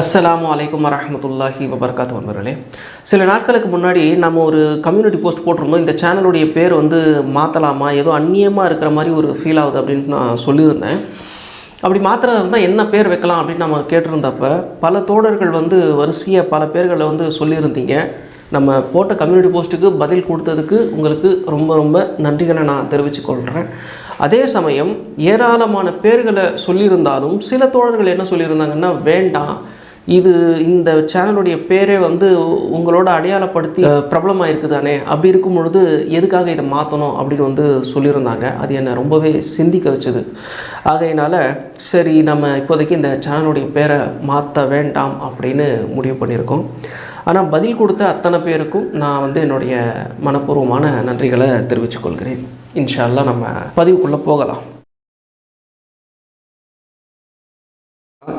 அஸ்ஸலாமு அலைக்கும் வரஹ்மத்துல்லாஹி வபரகாத்துஹு நண்பர்களே. சில நாட்களுக்கு முன்னாடி நம்ம ஒரு கம்யூனிட்டி போஸ்ட் போட்டிருந்தோம். இந்த சேனலுடைய பேர் வந்து மாற்றலாமா, ஏதோ அந்நியமாக இருக்கிற மாதிரி ஒரு ஃபீல் ஆகுது அப்படின்ட்டு நான் சொல்லியிருந்தேன். அப்படி மாத்திரம் இருந்தால் என்ன பேர் வைக்கலாம் அப்படின்னு நம்ம கேட்டிருந்தப்ப பல தோழர்கள் வந்து வரிசையாக பல பேர்களை வந்து சொல்லியிருந்தீங்க. நம்ம போட்ட கம்யூனிட்டி போஸ்ட்டுக்கு பதில் கொடுத்ததுக்கு உங்களுக்கு ரொம்ப ரொம்ப நன்றிகளை நான் தெரிவித்துக்கொள்கிறேன். அதே சமயம் ஏராளமான பேர்களை சொல்லியிருந்தாலும் சில தோழர்கள் என்ன சொல்லியிருந்தாங்கன்னா, வேண்டாம், இந்த சேனலுடைய பேரே வந்து உங்களோட அடையாளப்படுத்தி பிரபலமாக இருக்குதானே, அப்படி இருக்கும் பொழுது எதுக்காக இதை மாற்றணும் அப்படின்னு வந்து சொல்லியிருந்தாங்க. அது என்னை ரொம்பவே சிந்திக்க வச்சுது. ஆகையினால சரி, நம்ம இப்போதைக்கு இந்த சேனலுடைய பேரை மாற்ற வேண்டாம் அப்படின்னு முடிவு பண்ணியிருக்கோம். ஆனால் பதில் கொடுத்த அத்தனை பேருக்கும் நான் வந்து என்னுடைய மனப்பூர்வமான நன்றிகளை தெரிவித்துக் கொள்கிறேன். இன்ஷா அல்லாஹ் நம்ம பதிவுக்குள்ளே போகலாம்.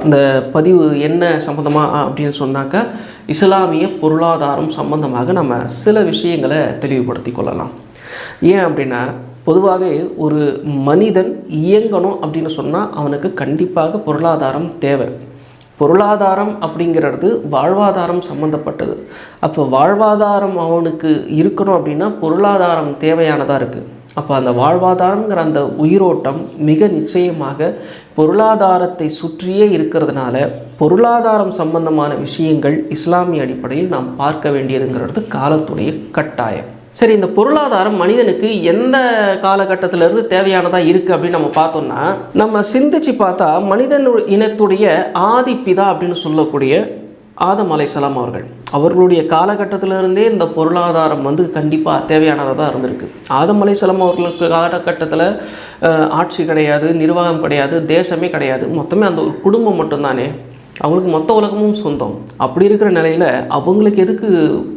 இந்த பதிவு என்ன சம்மந்தமாக அப்படின்னு சொன்னாக்கா, இஸ்லாமிய பொருளாதாரம் சம்பந்தமாக நம்ம சில விஷயங்களை தெளிவுபடுத்தி கொள்ளலாம். ஏன் அப்படின்னா, பொதுவாகவே ஒரு மனிதன் இயங்கணும் அப்படின்னு சொன்னால் அவனுக்கு கண்டிப்பாக பொருளாதாரம் தேவை. பொருளாதாரம் அப்படிங்கிறது வாழ்வாதாரம் சம்மந்தப்பட்டது. அப்போ வாழ்வாதாரம் அவனுக்கு இருக்கணும் அப்படின்னா பொருளாதாரம் தேவையானதாக இருக்குது. அப்போ அந்த வாழ்வாதாரங்கிற அந்த உயிரோட்டம் மிக நிச்சயமாக பொருளாதாரத்தை சுற்றியே இருக்கிறதுனால பொருளாதாரம் சம்பந்தமான விஷயங்கள் இஸ்லாமிய அடிப்படையில் நாம் பார்க்க வேண்டியதுங்கிறது காலத்துடைய கட்டாயம். சரி, இந்த பொருளாதாரம் மனிதனுக்கு எந்த காலகட்டத்திலிருந்து தேவையானதாக இருக்குது அப்படின்னு நம்ம பார்த்தோம்னா, நம்ம சிந்திச்சு பார்த்தா மனிதன் இனத்துடைய ஆதிப்பிதா அப்படின்னு சொல்லக்கூடிய ஆதம் அலைஹிஸ்ஸலாம் அவர்களுடைய காலகட்டத்திலிருந்தே இந்த பொருளாதாரம் வந்து கண்டிப்பாக தேவையானதாக தான் இருந்திருக்கு. ஆதம் அலைஹிஸ்ஸலாம் அவர்களுக்கு காலகட்டத்தில் ஆட்சி கிடையாது, நிர்வாகம் கிடையாது, தேசமே கிடையாது. மொத்தமே அந்த ஒரு குடும்பம் மட்டும்தானே, அவங்களுக்கு மொத்த உலகமும் சொந்தம். அப்படி இருக்கிற நிலையில் அவங்களுக்கு எதுக்கு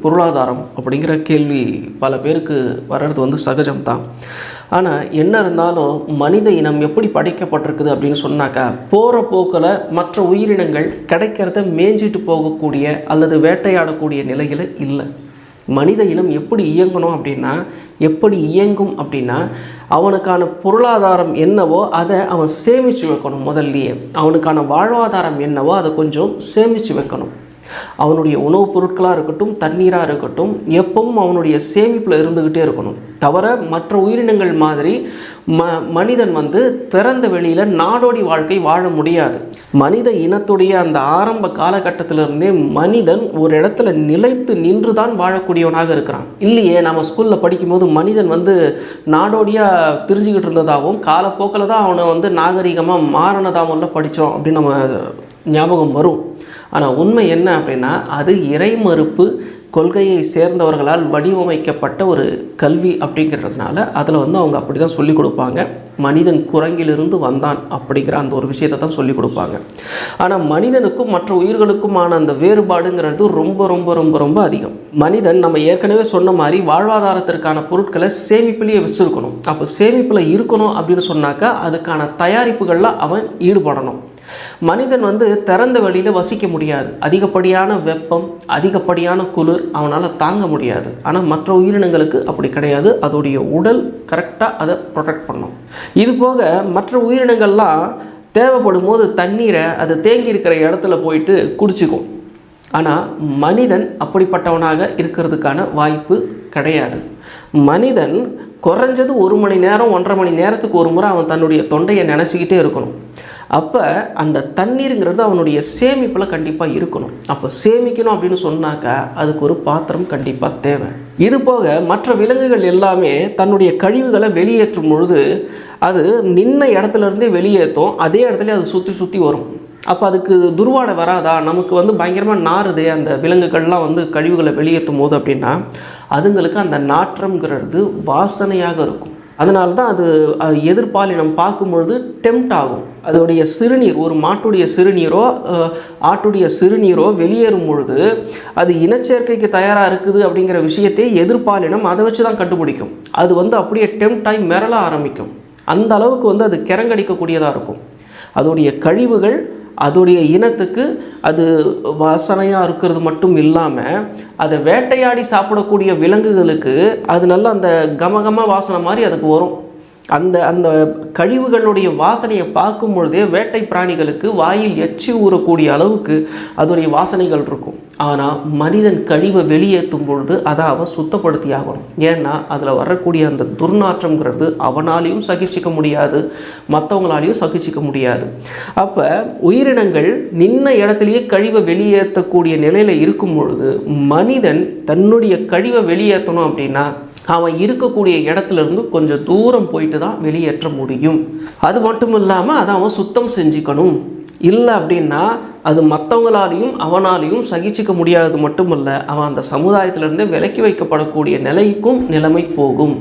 பொருளாதாரம் அப்படிங்கிற கேள்வி பல பேருக்கு வர்றது வந்து சகஜம்தான். ஆனால் என்ன இருந்தாலும் மனித இனம் எப்படி படைக்கப்பட்டிருக்குது அப்படின்னு சொன்னாக்கா, போகிற போக்கில் மற்ற உயிரினங்கள் கிடைக்கிறத மேய்ஞ்சிட்டு போகக்கூடிய அல்லது வேட்டையாடக்கூடிய நிலையில் இல்லை. மனித இனம் எப்படி இயங்கணும் அப்படின்னா, எப்படி இயங்கும் அப்படின்னா, அவனுக்கான பொருளாதாரம் என்னவோ அதை அவன் சேமித்து வைக்கணும். முதல்லையே அவனுக்கான வாழ்வாதாரம் என்னவோ அதை கொஞ்சம் சேமித்து வைக்கணும். அவனுடைய உணவுப் பொருட்களாக இருக்கட்டும், தண்ணீராக இருக்கட்டும், எப்பவும் அவனுடைய சேமிப்பில் இருந்துக்கிட்டே இருக்கணும். தவிர மற்ற உயிரினங்கள் மாதிரி மனிதன் வந்து திறந்த வெளியில் நாடோடி வாழ்க்கை வாழ முடியாது. மனித இனத்துடைய அந்த ஆரம்ப காலகட்டத்திலிருந்தே மனிதன் ஒரு இடத்துல நிலைத்து நின்று தான் வாழக்கூடியவனாக இருக்கிறான். இல்லையே, நம்ம ஸ்கூலில் படிக்கும்போது மனிதன் வந்து நாடோடியாக திரிஞ்சுக்கிட்டு இருந்ததாகவும் காலப்போக்கில் தான் அவனை வந்து நாகரிகமாக மாறினதாகவும் படித்தோம் அப்படின்னு நம்ம ஞாபகம் வரும். ஆனால் உண்மை என்ன அப்படின்னா, அது இறை மறுப்பு கொள்கையை சேர்ந்தவர்களால் வடிவமைக்கப்பட்ட ஒரு கல்வி அப்படிங்கிறதுனால அதில் வந்து அவங்க அப்படி தான் சொல்லிக் கொடுப்பாங்க. மனிதன் குரங்கிலிருந்து வந்தான் அப்படிங்கிற அந்த ஒரு விஷயத்தை தான் சொல்லிக் கொடுப்பாங்க. ஆனால் மனிதனுக்கும் மற்ற உயிர்களுக்குமான அந்த வேறுபாடுங்கிறது ரொம்ப ரொம்ப ரொம்ப ரொம்ப அதிகம். மனிதன் நம்ம ஏற்கனவே சொன்ன மாதிரி வாழ்வாதாரத்திற்கான பொருட்களை சேமிப்பிலேயே வச்சுருக்கணும். அப்போ சேமிப்பில் இருக்கணும் அப்படின்னு சொன்னாக்கா அதுக்கான தயாரிப்புகளில் அவன் ஈடுபடணும். மனிதன் வந்து திறந்த வெளியில் வசிக்க முடியாது. அதிகப்படியான வெப்பம், அதிகப்படியான குளிர் அவனால் தாங்க முடியாது. ஆனால் மற்ற உயிரினங்களுக்கு அப்படி கிடையாது. அதோடைய உடல் கரெக்டாக அதை ப்ரொடெக்ட் பண்ணும். இது போக மற்ற உயிரினங்கள்லாம் தேவைப்படும் போது தண்ணீரை அது தேங்கி இருக்கிற இடத்துல போயிட்டு குடிச்சிக்கும். ஆனால் மனிதன் அப்படிப்பட்டவனாக இருக்கிறதுக்கான வாய்ப்பு கிடையாது. மனிதன் குறைஞ்சது 1 மணி நேரம் 1.5 மணி நேரத்துக்கு ஒரு முறை அவன் தன்னுடைய தொண்டையை நினச்சிக்கிட்டே இருக்கணும். அப்போ அந்த தண்ணீருங்கிறது அவனுடைய சேமிப்பில் கண்டிப்பாக இருக்கணும். அப்போ சேமிக்கணும் அப்படின்னு சொன்னாக்கா அதுக்கு ஒரு பாத்திரம் கண்டிப்பாக தேவை. இது போக மற்ற விலங்குகள் எல்லாமே தன்னுடைய கழிவுகளை வெளியேற்றும் பொழுது அது நின்ன இடத்துலேருந்தே வெளியேற்றும். அதே இடத்துல அது சுற்றி சுற்றி வரும். அப்போ அதுக்கு துர்வாடை வராதா? நமக்கு வந்து பயங்கரமாக நாறுது அந்த விலங்குகள்லாம் வந்து கழிவுகளை வெளியேற்றும் போது அப்படின்னா அதுங்களுக்கு அந்த நாற்றம்ங்கிறது வாசனையாக இருக்கும். அதனால தான் அது எதிர்பாலினம் பார்க்கும்பொழுது டெம்ட் ஆகும். அதோடைய சிறுநீர், ஒரு மாட்டுடைய சிறுநீரோ ஆட்டுடைய சிறுநீரோ வெளியேறும் பொழுது அது இனச்சேர்க்கைக்கு தயாராக இருக்குது அப்படிங்கிற விஷயத்தை எதிர்பாலினம் அதை வச்சு தான் கண்டுபிடிக்கும். அது வந்து அப்படியே டெம்ட் ஆகி மிரள ஆரம்பிக்கும். அந்த அளவுக்கு வந்து அது கிறங்கடிக்கக்கூடியதாக இருக்கும். அதோடைய கழிவுகள் அதோடைய இனத்துக்கு அது வாசனையாக இருக்கிறது மட்டும் இல்லாமல் அதை வேட்டையாடி சாப்பிடக்கூடிய விலங்குகளுக்கு அது நல்லா அந்த கமகம வாசனை மாதிரி அதுக்கு வரும். அந்த அந்த கழிவுகளுடைய வாசனையை பார்க்கும் பொழுதே வேட்டை பிராணிகளுக்கு வாயில் எச்சி ஊறக்கூடிய அளவுக்கு அதோடைய வாசனைகள் இருக்கும். ஆனால் மனிதன் கழிவை வெளியேற்றும் பொழுது அதை அவன் சுத்தப்படுத்தி ஆகணும். ஏன்னா அதில் வரக்கூடிய அந்த துர்நாற்றம்ங்கிறது அவனாலையும் சகிச்சிக்க முடியாது, மற்றவங்களாலையும் சகிச்சிக்க முடியாது. அப்போ உயிரினங்கள் நின்ன இடத்துலையே கழிவை வெளியேற்றக்கூடிய நிலையில் இருக்கும் பொழுது மனிதன் தன்னுடைய கழிவை வெளியேற்றணும் அப்படின்னா அவன் இருக்கக்கூடிய இடத்துலேருந்து கொஞ்சம் தூரம் போயிட்டு தான் வெளியேற்ற முடியும். அது மட்டும் இல்லாமல் அதை அவன் சுத்தம் செஞ்சுக்கணும். இல்லை அப்படின்னா அது மற்றவங்களாலையும் அவனாலையும் சகிச்சிக்க முடியாதது மட்டும் இல்லை, அவன் அந்த சமுதாயத்திலேருந்தே விலக்கி வைக்கப்படக்கூடிய நிலைமை போகும்.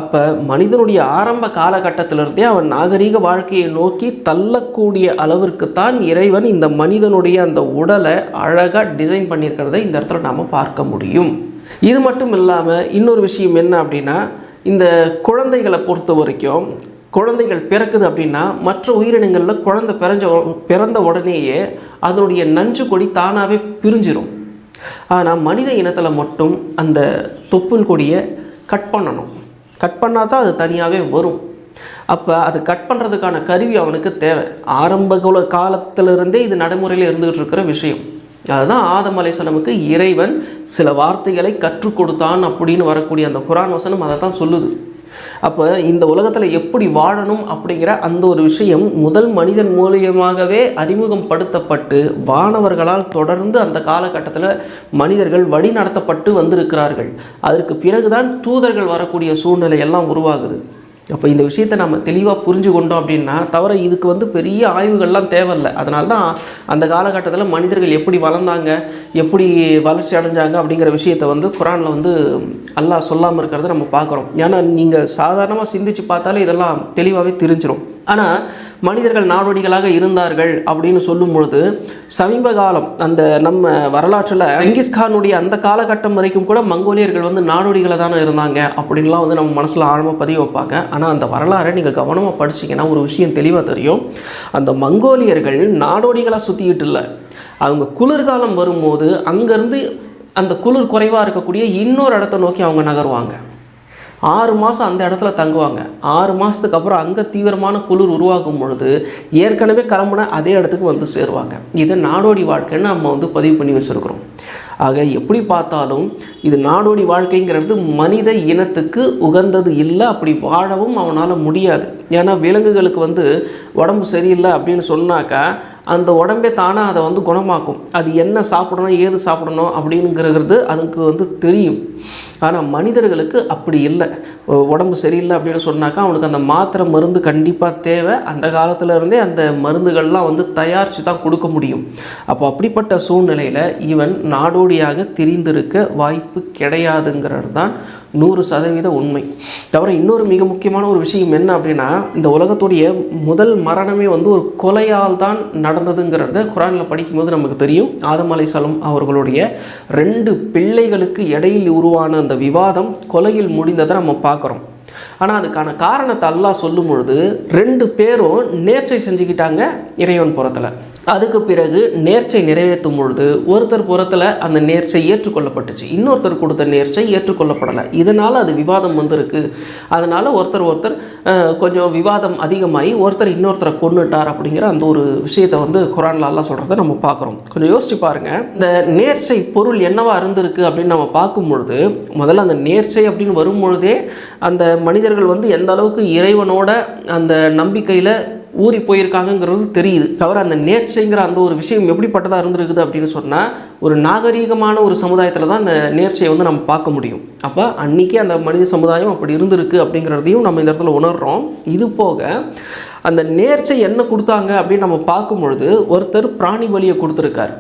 அப்போ மனிதனுடைய ஆரம்ப காலகட்டத்திலிருந்தே அவன் நாகரீக வாழ்க்கையை நோக்கி தள்ளக்கூடிய அளவிற்குத்தான் இறைவன் இந்த மனிதனுடைய அந்த உடலை அழகாக டிசைன் பண்ணியிருக்கிறத இந்த இடத்துல நாம் பார்க்க முடியும். இது மட்டும் இல்லாமல் இன்னொரு விஷயம் என்ன அப்படின்னா, இந்த குழந்தைகளை பொறுத்த வரைக்கும் குழந்தைகள் பிறக்குது அப்படின்னா மற்ற உயிரினங்களில் குழந்தை பிறந்த உடனேயே அதனுடைய நஞ்சு கொடி தானாகவே பிரிஞ்சிடும். ஆனால் மனித இனத்தில் மட்டும் அந்த தொப்புள் கொடியை கட் பண்ணணும். கட் பண்ணால் தான் அது தனியாகவே வரும். அப்போ அது கட் பண்ணுறதுக்கான கருவி அவனுக்கு தேவை. ஆரம்ப காலத்திலிருந்தே இது நடைமுறையில் இருந்துகிட்டு இருக்கிற விஷயம். அதுதான் ஆதம் அலைஹிஸ்ஸலாமுக்கு இறைவன் சில வார்த்தைகளை கற்றுக் கொடுத்தான் அப்படின்னு வரக்கூடிய அந்த குர்ஆன் வசனம் அதை தான் சொல்லுது. அப்போ இந்த உலகத்தில் எப்படி வாழணும் அப்படிங்கிற அந்த ஒரு விஷயம் முதல் மனிதன் மூலியமாகவே அறிமுகப்படுத்தப்பட்டு வானவர்களால் தொடர்ந்து அந்த காலகட்டத்தில் மனிதர்கள் வழி நடத்தப்பட்டு வந்திருக்கிறார்கள். அதற்கு பிறகுதான் தூதர்கள் வரக்கூடிய சூழ்நிலை எல்லாம் உருவாகுது. அப்போ இந்த விஷயத்தை நம்ம தெளிவாக புரிஞ்சு கொண்டோம் அப்படின்னா தவிர இதுக்கு பெரிய ஆய்வுகள்லாம் தேவையில்லை. அதனால தான் அந்த காலகட்டத்தில் மனிதர்கள் எப்படி வளர்ந்தாங்க, எப்படி வளர்ச்சி அடைஞ்சாங்க அப்படிங்கிற விஷயத்தை குர்ஆனில் அல்லாஹ் சொல்லாமல் இருக்கிறத நம்ம பார்க்குறோம். ஏன்னா நீங்கள் சாதாரணமாக சிந்திச்சு பார்த்தாலே இதெல்லாம் தெளிவாகவே தெரிஞ்சிடும். ஆனால் மனிதர்கள் நாடோடிகளாக இருந்தார்கள் அப்படின்னு சொல்லும் பொழுது சமீப காலம் அந்த நம்ம வரலாற்றில் செங்கிஸ்கானுடைய அந்த காலகட்டம் வரைக்கும் கூட மங்கோலியர்கள் நாடோடிகளை தானே இருந்தாங்க அப்படின்லாம் நம்ம மனசில் ஆழமாக பதிவு வைப்பாங்க. ஆனால் அந்த வரலாறை நீங்கள் கவனமாக படிச்சிங்கன்னா ஒரு விஷயம் தெளிவாக தெரியும். அந்த மங்கோலியர்கள் நாடோடிகளாக சுற்றிக்கிட்டு இல்லை, அவங்க குளிர்காலம் வரும்போது அங்கேருந்து அந்த குளிர் குறைவாக இருக்கக்கூடிய இன்னொரு இடத்த நோக்கி அவங்க நகருவாங்க. 6 மாதம் அந்த இடத்துல தங்குவாங்க. 6 மாதத்துக்கு அப்புறம் அங்கே தீவிரமான குளிர் உருவாகும் பொழுது ஏற்கனவே கிளம்புன அதே இடத்துக்கு சேருவாங்க. இதை நாடோடி வாழ்க்கைன்னு நம்ம பதிவு பண்ணி வச்சுருக்கிறோம். ஆக எப்படி பார்த்தாலும் இது நாடோடி வாழ்க்கைங்கிறது மனித இனத்துக்கு உகந்தது இல்லை. அப்படி வாழவும் அவனால் முடியாது. ஏன்னா விலங்குகளுக்கு உடம்பு சரியில்லை அப்படின்னு சொன்னாக்கா அந்த உடம்பே தானாக அதை குணமாக்கும். அது என்ன சாப்பிடணும் ஏது சாப்பிடணும் அப்படிங்கிறது அதுக்கு தெரியும். ஆனால் மனிதர்களுக்கு அப்படி இல்லை. உடம்பு சரியில்லை அப்படின்னு சொன்னாக்கா அவனுக்கு அந்த மாத்திரை மருந்து கண்டிப்பாக தேவை. அந்த காலத்தில் இருந்தே அந்த மருந்துகள்லாம் தயாரித்து தான் கொடுக்க முடியும். அப்போ அப்படிப்பட்ட சூழ்நிலையில் இவன் நாடோடியாக திரிந்திருக்க வாய்ப்பு கிடையாதுங்கிறது தான் 100% உண்மை. தவிர இன்னொரு மிக முக்கியமான ஒரு விஷயம் என்ன அப்படின்னா, இந்த உலகத்துடைய முதல் மரணமே ஒரு கொலையால் தான் நடந்ததுங்கிறத குர்ஆனில் படிக்கும்போது நமக்கு தெரியும். ஆதம் அலைஹிஸ்ஸலாம் அவர்களுடைய 2 பிள்ளைகளுக்கு இடையில் உருவான அந்த விவாதம் கொலையில் முடிந்ததை நம்ம பார்க்குறோம். ஆனால் அதுக்கான காரணத்தை அல்லாஹ் சொல்லும் பொழுது 2 பேரும் நேர்ச்சை செஞ்சுக்கிட்டாங்க இறைவன் புறத்தில். அதுக்கு பிறகு நேர்ச்சை நிறைவேற்றும் பொழுது ஒருத்தர் புறத்தில் அந்த நேர்ச்சை ஏற்றுக்கொள்ளப்பட்டுச்சு, இன்னொருத்தர் கொடுத்த நேர்ச்சை ஏற்றுக்கொள்ளப்படலை. இதனால் அது விவாதம் வந்திருக்கு. அதனால் ஒருத்தர் கொஞ்சம் விவாதம் அதிகமாகி ஒருத்தர் இன்னொருத்தரை கொன்னுட்டார் அப்படிங்கிற அந்த ஒரு விஷயத்தை குர்ஆனில் அல்லாஹ் சொல்கிறத நம்ம பார்க்குறோம். கொஞ்சம் யோசிச்சு பாருங்கள். இந்த நேர்ச்சை பொருள் என்னவா இருந்திருக்கு அப்படின்னு நம்ம பார்க்கும் பொழுது முதல்ல அந்த நேர்ச்சை அப்படின்னு வரும் பொழுதே அந்த மனிதர்கள் எந்த அளவுக்கு இறைவனோட அந்த நம்பிக்கையில் ஊறி போயிருக்காங்கங்கிறது தெரியுது. தவிர அந்த நேர்ச்சைங்கிற அந்த ஒரு விஷயம் எப்படிப்பட்டதாக இருந்திருக்குது அப்படின்னு சொன்னால் ஒரு நாகரீகமான ஒரு சமுதாயத்தில் தான் அந்த நேர்ச்சையை நம்ம பார்க்க முடியும். அப்போ அன்றைக்கி அந்த மனித சமுதாயம் அப்படி இருந்திருக்கு அப்படிங்கிறதையும் நம்ம இந்த இடத்துல உணர்கிறோம். இது போக அந்த நேர்ச்சை என்ன கொடுத்தாங்க அப்படின்னு நம்ம பார்க்கும் பொழுது ஒருத்தர் பிராணி பலியை கொடுத்துருக்கார்,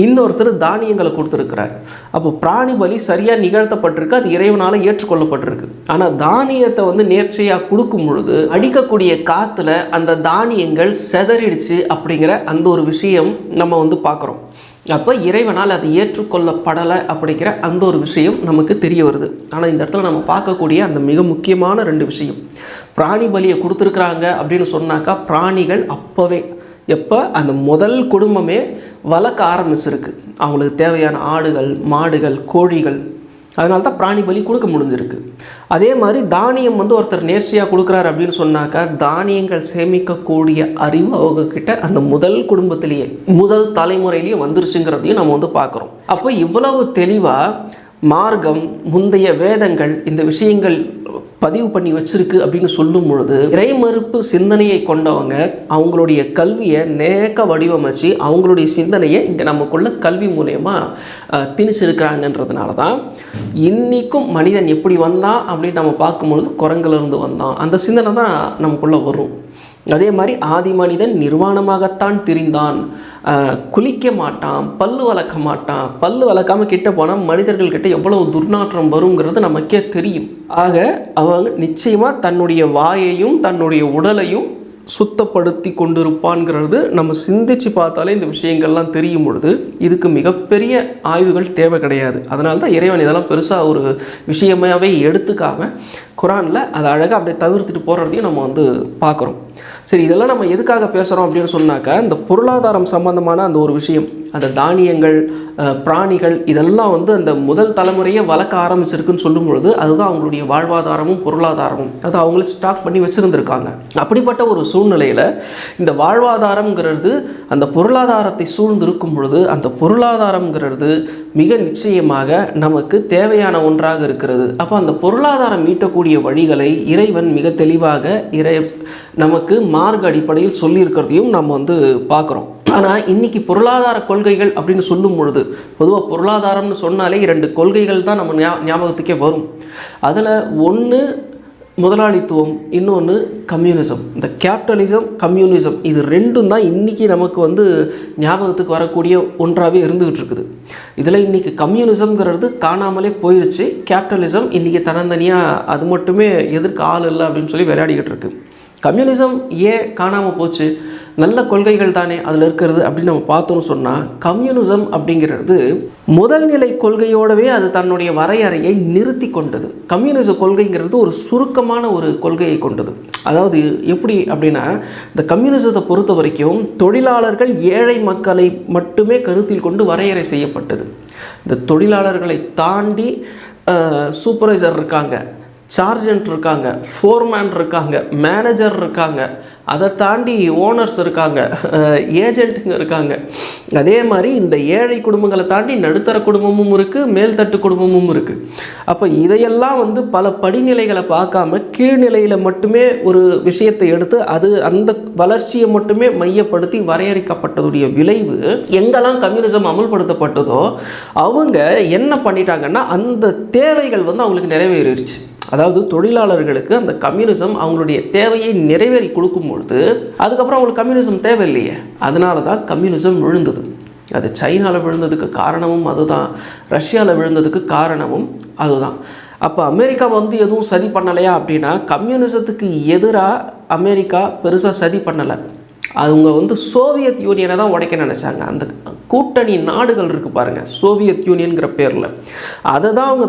இன்னொருத்தர் தானியங்களை கொடுத்துருக்கிறார். அப்போ பிராணி பலி சரியாக நிகழ்த்தப்பட்டிருக்கு, அது இறைவனால் ஏற்றுக்கொள்ளப்பட்டிருக்கு. ஆனால் தானியத்தை நேர்ச்சையாக கொடுக்கும் பொழுது அடிக்கக்கூடிய காற்றுல அந்த தானியங்கள் செதறிடுச்சு அப்படிங்கிற அந்த ஒரு விஷயம் நம்ம பார்க்குறோம். அப்போ இறைவனால் அது ஏற்றுக்கொள்ளப்படலை அப்படிங்கிற அந்த ஒரு விஷயம் நமக்கு தெரிய வருது. ஆனால் இந்த இடத்துல நம்ம பார்க்கக்கூடிய அந்த மிக முக்கியமான 2 விஷயம், பிராணி பலியை கொடுத்துருக்குறாங்க அப்படின்னு சொன்னாக்கா பிராணிகள் அப்போவே எப்போ அந்த முதல் குடும்பமே வளர்க்க ஆரம்பிச்சிருக்கு. அவங்களுக்கு தேவையான ஆடுகள் மாடுகள் கோழிகள் அதனால தான் பிராணி பலி கொடுக்க முடிஞ்சிருக்கு. அதே மாதிரி தானியம் வந்து ஒருத்தர் நேர்ச்சியாக கொடுக்குறாரு அப்படின்னு சொன்னாக்கா, தானியங்கள் சேமிக்கக்கூடிய அறிவு அவங்கக்கிட்ட அந்த முதல் குடும்பத்திலேயே முதல் தலைமுறையிலேயே வந்துருச்சுங்கிறதையும் நம்ம வந்து பார்க்குறோம். அப்போ இவ்வளவு தெளிவாக மார்க்கம் முந்தைய வேதங்கள் இந்த விஷயங்கள் பதிவு பண்ணி வச்சிருக்கு அப்படின்னு சொல்லும் பொழுது, இறைமறுப்பு சிந்தனையை கொண்டவங்க அவங்களுடைய கல்வியை நேக்க வடிவமைச்சு அவங்களுடைய சிந்தனையை இங்கே நமக்குள்ள கல்வி மூலயமா திணிச்சிருக்கிறாங்கன்றதுனால தான் இன்றைக்கும் மனிதன் எப்படி வந்தான் அப்படின்னு நம்ம பார்க்கும்பொழுது குரங்கிலிருந்து வந்தான் அந்த சிந்தனை தான் நமக்குள்ளே வரும். அதே மாதிரி ஆதி மனிதன் நிர்வாணமாகத்தான் திரிந்தான், குளிக்க மாட்டான், பல்லு வளர்க்க மாட்டான். பல்லு வளர்க்காமல் கிட்ட போனால் மனிதர்கள்கிட்ட எவ்வளவு துர்நாற்றம் வருங்கிறது நமக்கே தெரியும். ஆக அவங்க நிச்சயமாக தன்னுடைய வாயையும் தன்னுடைய உடலையும் சுத்தப்படுத்தி கொண்டிருப்பான்ங்கிறது நம்ம சிந்திச்சு பார்த்தாலே இந்த விஷயங்கள்லாம் தெரியும் பொழுது இதுக்கு மிகப்பெரிய ஆய்வுகள் தேவை கிடையாது. அதனால தான் இறைவன் இதெல்லாம் பெருசாக ஒரு விஷயமாகவே எடுத்துக்காமல் குரானில் அதை அழகாக அப்படியே தவிர்த்துட்டு போகிறதையும் நம்ம வந்து பார்க்குறோம். சரி, இதெல்லாம் நம்ம எதுக்காக பேசுகிறோம் அப்படின்னு சொன்னாக்கா, இந்த பொருளாதாரம் சம்பந்தமான அந்த ஒரு விஷயம், அந்த தானியங்கள், பிராணிகள் இதெல்லாம் வந்து அந்த முதல் தலைமுறையை வளர்க்க ஆரம்பிச்சிருக்குன்னு சொல்லும் பொழுது அதுதான் அவங்களுடைய வாழ்வாதாரமும் பொருளாதாரமும், அது அவங்களே ஸ்டாக் பண்ணி வச்சுருந்துருக்காங்க. அப்படிப்பட்ட ஒரு சூழ்நிலையில் இந்த வாழ்வாதாரங்கிறது அந்த பொருளாதாரத்தை சூழ்ந்திருக்கும் பொழுது அந்த பொருளாதாரங்கிறது மிக நிச்சயமாக நமக்கு தேவையான ஒன்றாக இருக்கிறது. அப்போ அந்த பொருளாதாரம் ஈட்டக்கூடிய வழிகளை இறைவன் மிக தெளிவாக நமக்கு மார்க்க அடிப்படையில் சொல்லியிருக்கிறதையும் நம்ம வந்து பார்க்குறோம். ஆனால் இன்றைக்கி பொருளாதார கொள்கைகள் அப்படின்னு சொல்லும் பொழுது பொதுவாக பொருளாதாரம்னு சொன்னாலே 2 கொள்கைகள் தான் நம்ம ஞாபகத்துக்கே வரும். அதில் ஒன்று முதலாளித்துவம், இன்னொன்று கம்யூனிசம். இந்த கேபிட்டலிசம், கம்யூனிசம் இது ரெண்டும் தான் இன்றைக்கி நமக்கு வந்து ஞாபகத்துக்கு வரக்கூடிய ஒன்றாகவே இருந்துகிட்டு இருக்குது. இதில் இன்றைக்கி கம்யூனிசம்ங்கிறது காணாமலே போயிடுச்சு. கேபிட்டலிசம் இன்றைக்கி தனித்தனியாக அது மட்டுமே எதிர்க்க ஆள் இல்லை அப்படின்னு சொல்லி விளையாடிக்கிட்டு இருக்கு. கம்யூனிசம் ஏன் காணாமல் போச்சு? நல்ல கொள்கைகள் தானே அதில் இருக்கிறது அப்படின்னு நம்ம பார்த்தோன்னு சொன்னால், கம்யூனிசம் அப்படிங்கிறது முதல் நிலை கொள்கையோடவே அது தன்னுடைய வரையறையை நிறுத்தி கொண்டது. கம்யூனிச கொள்கைங்கிறது ஒரு சுருக்கமான ஒரு கொள்கையை கொண்டது. அதாவது எப்படி அப்படின்னா, இந்த கம்யூனிசத்தை பொறுத்த வரைக்கும் தொழிலாளர்கள் ஏழை மக்களை மட்டுமே கருத்தில் கொண்டு வரையறை செய்யப்பட்டது. இந்த தொழிலாளர்களை தாண்டி சூப்பர்வைசர் இருக்காங்க, சார்ஜென்ட் இருக்காங்க, ஃபோர்மேன் இருக்காங்க, மேனேஜர் இருக்காங்க, அதை தாண்டி ஓனர்ஸ் இருக்காங்க, ஏஜென்ட்டுங்க இருக்காங்க. அதே மாதிரி இந்த ஏழை குடும்பங்களை தாண்டி நடுத்தர குடும்பமும் இருக்குது, மேல்தட்டு குடும்பமும் இருக்குது. அப்போ இதையெல்லாம் வந்து பல படிநிலைகளை பார்க்காம கீழ்நிலையில் மட்டுமே ஒரு விஷயத்தை எடுத்து அது அந்த வளர்ச்சியை மட்டுமே மையப்படுத்தி வரையறுக்கப்பட்டதுடைய விளைவு, எங்கெல்லாம் கம்யூனிசம் அமல்படுத்தப்பட்டதோ அவங்க என்ன பண்ணிட்டாங்கன்னா அந்த தேவைகள் வந்து அவங்களுக்கு நிறைவேறிடுச்சு. அதாவது தொழிலாளர்களுக்கு அந்த கம்யூனிசம் அவங்களுடைய தேவையை நிறைவேறி கொடுக்கும்பொழுது அதுக்கப்புறம் அவங்களுக்கு கம்யூனிசம் தேவையில்லையே. அதனால தான் கம்யூனிசம் விழுந்தது. அது சைனாவில் விழுந்ததுக்கு காரணமும் அதுதான், ரஷ்யாவில் விழுந்ததுக்கு காரணமும் அதுதான். அப்போ அமெரிக்கா வந்து எதுவும் சதி பண்ணலையா அப்படின்னா, கம்யூனிசத்துக்கு எதிராக அமெரிக்கா பெருசாக சதி பண்ணலை. அவங்க வந்து சோவியத் யூனியனை தான் உடைக்க நினச்சாங்க. அந்த கூட்டணி நாடுகள் இருக்குது பாருங்கள், சோவியத் யூனியன்கிற பேரில், அதை தான் அவங்க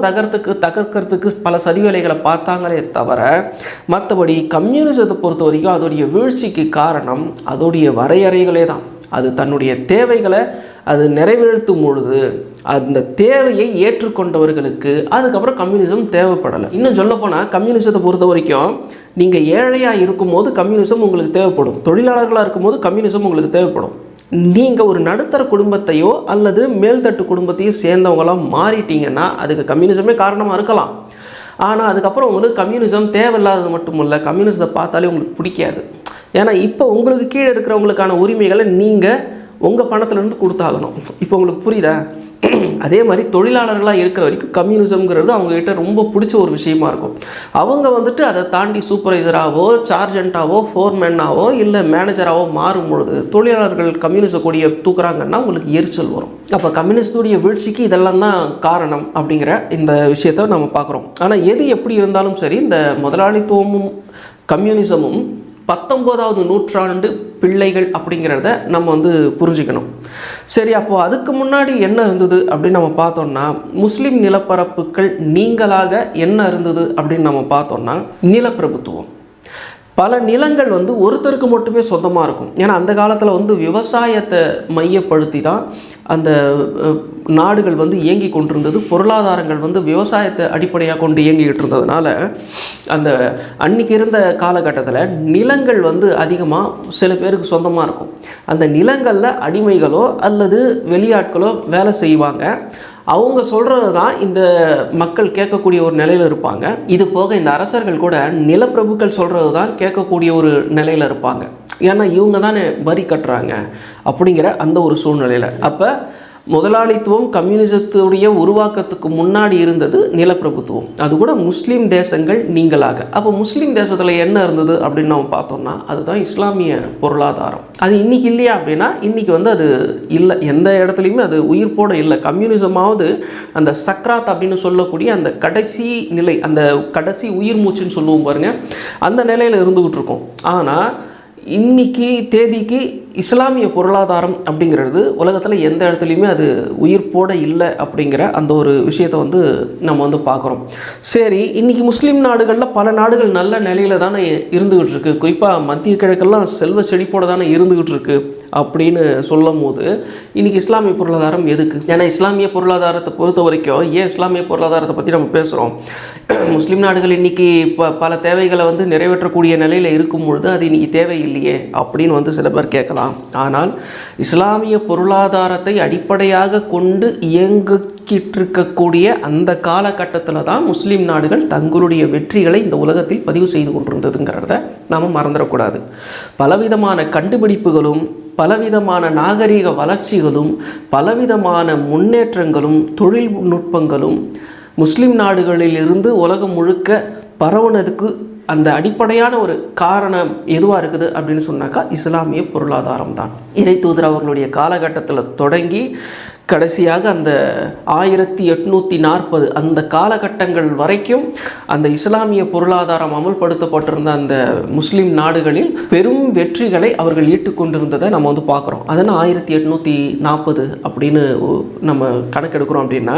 தகர்க்கிறதுக்கு பல சதி வேலைகளை பார்த்தாங்களே தவிர, மற்றபடி கம்யூனிசத்தை பொறுத்த வரைக்கும் அதோடைய வீழ்ச்சிக்கு காரணம் அதோடைய வரையறைகளே தான். அது தன்னுடைய தேவைகளை அது நிறைவேற்றும் பொழுது அந்த தேவையை ஏற்றுக்கொண்டவர்களுக்கு அதுக்கப்புறம் கம்யூனிசம் தேவைப்படலை. இன்னும் சொல்லப்போனால் கம்யூனிசத்தை பொறுத்த வரைக்கும் நீங்கள் ஏழையாக இருக்கும்போது கம்யூனிசம் உங்களுக்கு தேவைப்படும், தொழிலாளர்களாக இருக்கும்போது கம்யூனிசம் உங்களுக்கு தேவைப்படும். நீங்கள் ஒரு நடுத்தர குடும்பத்தையோ அல்லது மேல்தட்டு குடும்பத்தையோ சேர்ந்தவங்களாம் மாறிட்டீங்கன்னா அதுக்கு கம்யூனிசமே காரணமாக இருக்கலாம். ஆனால் அதுக்கப்புறம் உங்களுக்கு கம்யூனிசம் தேவையில்லாதது மட்டும் இல்லை, கம்யூனிசத்தை பார்த்தாலே உங்களுக்கு பிடிக்காது. ஏன்னா இப்போ உங்களுக்கு கீழே இருக்கிறவங்களுக்கான உரிமைகளை நீங்கள் உங்கள் பணத்திலேருந்து கொடுத்தாகணும். இப்போ உங்களுக்கு புரியுதா? அதே மாதிரி தொழிலாளர்களாக இருக்கிற வரைக்கும் கம்யூனிசம்ங்கிறது அவங்ககிட்ட ரொம்ப பிடிச்ச ஒரு விஷயமா இருக்கும். அவங்க வந்துட்டு அதை தாண்டி சூப்பர்வைசராகவோ சார்ஜென்ட்டாவோ ஃபோர்மேனாவோ இல்லை மேனேஜராகவோ மாறும்பொழுது தொழிலாளர்கள் கம்யூனிச கொடியை தூக்குறாங்கன்னா உங்களுக்கு எரிச்சல் வரும். அப்போ கம்யூனிஸ்டுடைய வீழ்ச்சிக்கு இதெல்லாம் தான் காரணம் அப்படிங்கிற இந்த விஷயத்தை நம்ம பார்க்குறோம். ஆனால் எது எப்படி இருந்தாலும் சரி, இந்த முதலாளித்துவமும் கம்யூனிசமும் 19வது நூற்றாண்டு பிள்ளைகள் அப்படிங்கிறத நம்ம வந்து புரிஞ்சுக்கணும். சரி, அப்போது அதுக்கு முன்னாடி என்ன இருந்தது அப்படின்னு நம்ம பார்த்தோம்னா, முஸ்லீம் நிலப்பரப்புகள் நீங்களாக என்ன இருந்தது அப்படின்னு நம்ம பார்த்தோம்னா, நிலப்பிரபுத்துவம். பல நிலங்கள் வந்து ஒருத்தருக்கு மட்டுமே சொந்தமாக இருக்கும். ஏன்னா அந்த காலத்தில் வந்து விவசாயத்தை மையப்படுத்தி தான் அந்த நாடுகள் வந்து இயங்கி கொண்டிருந்தது. பொருளாதாரங்கள் வந்து விவசாயத்தை அடிப்படையாக கொண்டு இயங்கிக்கிட்டு இருந்ததுனால அந்த அன்றைக்கி இருந்த காலகட்டத்தில் நிலங்கள் வந்து அதிகமாக சில பேருக்கு சொந்தமாக இருக்கும். அந்த நிலங்களில் அடிமைகளோ அல்லது வெளியாட்களோ வேலை செய்வாங்க. அவங்க சொல்கிறது தான் இந்த மக்கள் கேட்கக்கூடிய ஒரு நிலையில் இருப்பாங்க. இது போக இந்த அரசர்கள் கூட நிலப்பிரபுக்கள் சொல்கிறது தான் கேட்கக்கூடிய ஒரு நிலையில் இருப்பாங்க. ஏன்னா இவங்க தானே வரி கட்டுறாங்க அப்படிங்கிற அந்த ஒரு சூழ்நிலையில். அப்போ முதலாளித்துவம் கம்யூனிசத்துடைய உருவாக்கத்துக்கு முன்னாடி இருந்தது நிலப்பிரபுத்துவம். அது கூட முஸ்லீம் தேசங்கள் நீங்களாக. அப்போ முஸ்லீம் தேசத்தில் என்ன இருந்தது அப்படின்னு நம்ம பார்த்தோம்னா அதுதான் இஸ்லாமிய பொருளாதாரம். அது இன்றைக்கி இல்லையா அப்படின்னா இன்றைக்கி வந்து அது இல்லை, எந்த இடத்துலையுமே அது உயிர்ப்போடு இல்லை. கம்யூனிசமாவது அந்த சக்ராத் அப்படின்னு சொல்லக்கூடிய அந்த கடைசி நிலை, அந்த கடைசி உயிர் மூச்சுன்னு சொல்லுவோம் பாருங்கள், அந்த நிலையில் இருந்துக்கிட்டு இருக்கோம். ஆனால் இன்றைக்கி தேதிக்கு இஸ்லாமிய பொருளாதாரம் அப்படிங்கிறது உலகத்தில் எந்த இடத்துலையுமே அது உயிர்ப்போடு இல்லை அப்படிங்கிற அந்த ஒரு விஷயத்தை வந்து நம்ம வந்து பார்க்குறோம். சரி, இன்றைக்கி முஸ்லீம் நாடுகளில் பல நாடுகள் நல்ல நிலையில் தானே இருந்துக்கிட்டு இருக்குது. குறிப்பாக மத்திய கிழக்கெல்லாம் செல்வ செழிப்போடு தானே இருந்துக்கிட்டு இருக்குது அப்படின்னு சொல்லும் போது இன்றைக்கி இஸ்லாமிய பொருளாதாரம் எதுக்கு? ஏன்னா இஸ்லாமிய பொருளாதாரத்தை பொறுத்த வரைக்கும் ஏன் இஸ்லாமிய பொருளாதாரத்தை பற்றி நம்ம பேசுகிறோம்? முஸ்லீம் நாடுகள் இன்றைக்கி பல தேவைகளை வந்து நிறைவேற்றக்கூடிய நிலையில் இருக்கும் பொழுது அது இன்றைக்கி தேவையில்லையே அப்படின்னு வந்து சில பேர் கேட்கலாம். ஆனால் இஸ்லாமிய பொருளாதாரத்தை அடிப்படையாக கொண்டு இயங்கிக்கிட்டிருக்கக்கூடிய அந்த காலகட்டத்தில் தான் முஸ்லீம் நாடுகள் தங்களுடைய வெற்றிகளை இந்த உலகத்தில் பதிவு செய்து கொண்டிருந்ததுங்கிறத நாம் மறந்துடக்கூடாது. பலவிதமான கண்டுபிடிப்புகளும் பலவிதமான நாகரிக வளர்ச்சிகளும் பலவிதமான முன்னேற்றங்களும் தொழில்நுட்பங்களும் முஸ்லீம் நாடுகளிலிருந்து உலகம் முழுக்க பரவுனதுக்கு அந்த அடிப்படையான ஒரு காரணம் எதுவாக இருக்குது அப்படின்னு சொன்னாக்கா இஸ்லாமிய பொருளாதாரம் தான். இறை தூதர் அவர்களுடைய காலகட்டத்தில் தொடங்கி கடைசியாக அந்த 1840 அந்த காலகட்டங்கள் வரைக்கும் அந்த இஸ்லாமிய பொருளாதாரம் அமல்படுத்தப்பட்டிருந்த அந்த முஸ்லீம் நாடுகளில் பெரும் வெற்றிகளை அவர்கள் ஈட்டுக்கொண்டிருந்ததை நம்ம வந்து பார்க்குறோம். அதனால் 1840 அப்படின்னு நம்ம கணக்கெடுக்கிறோம். அப்படின்னா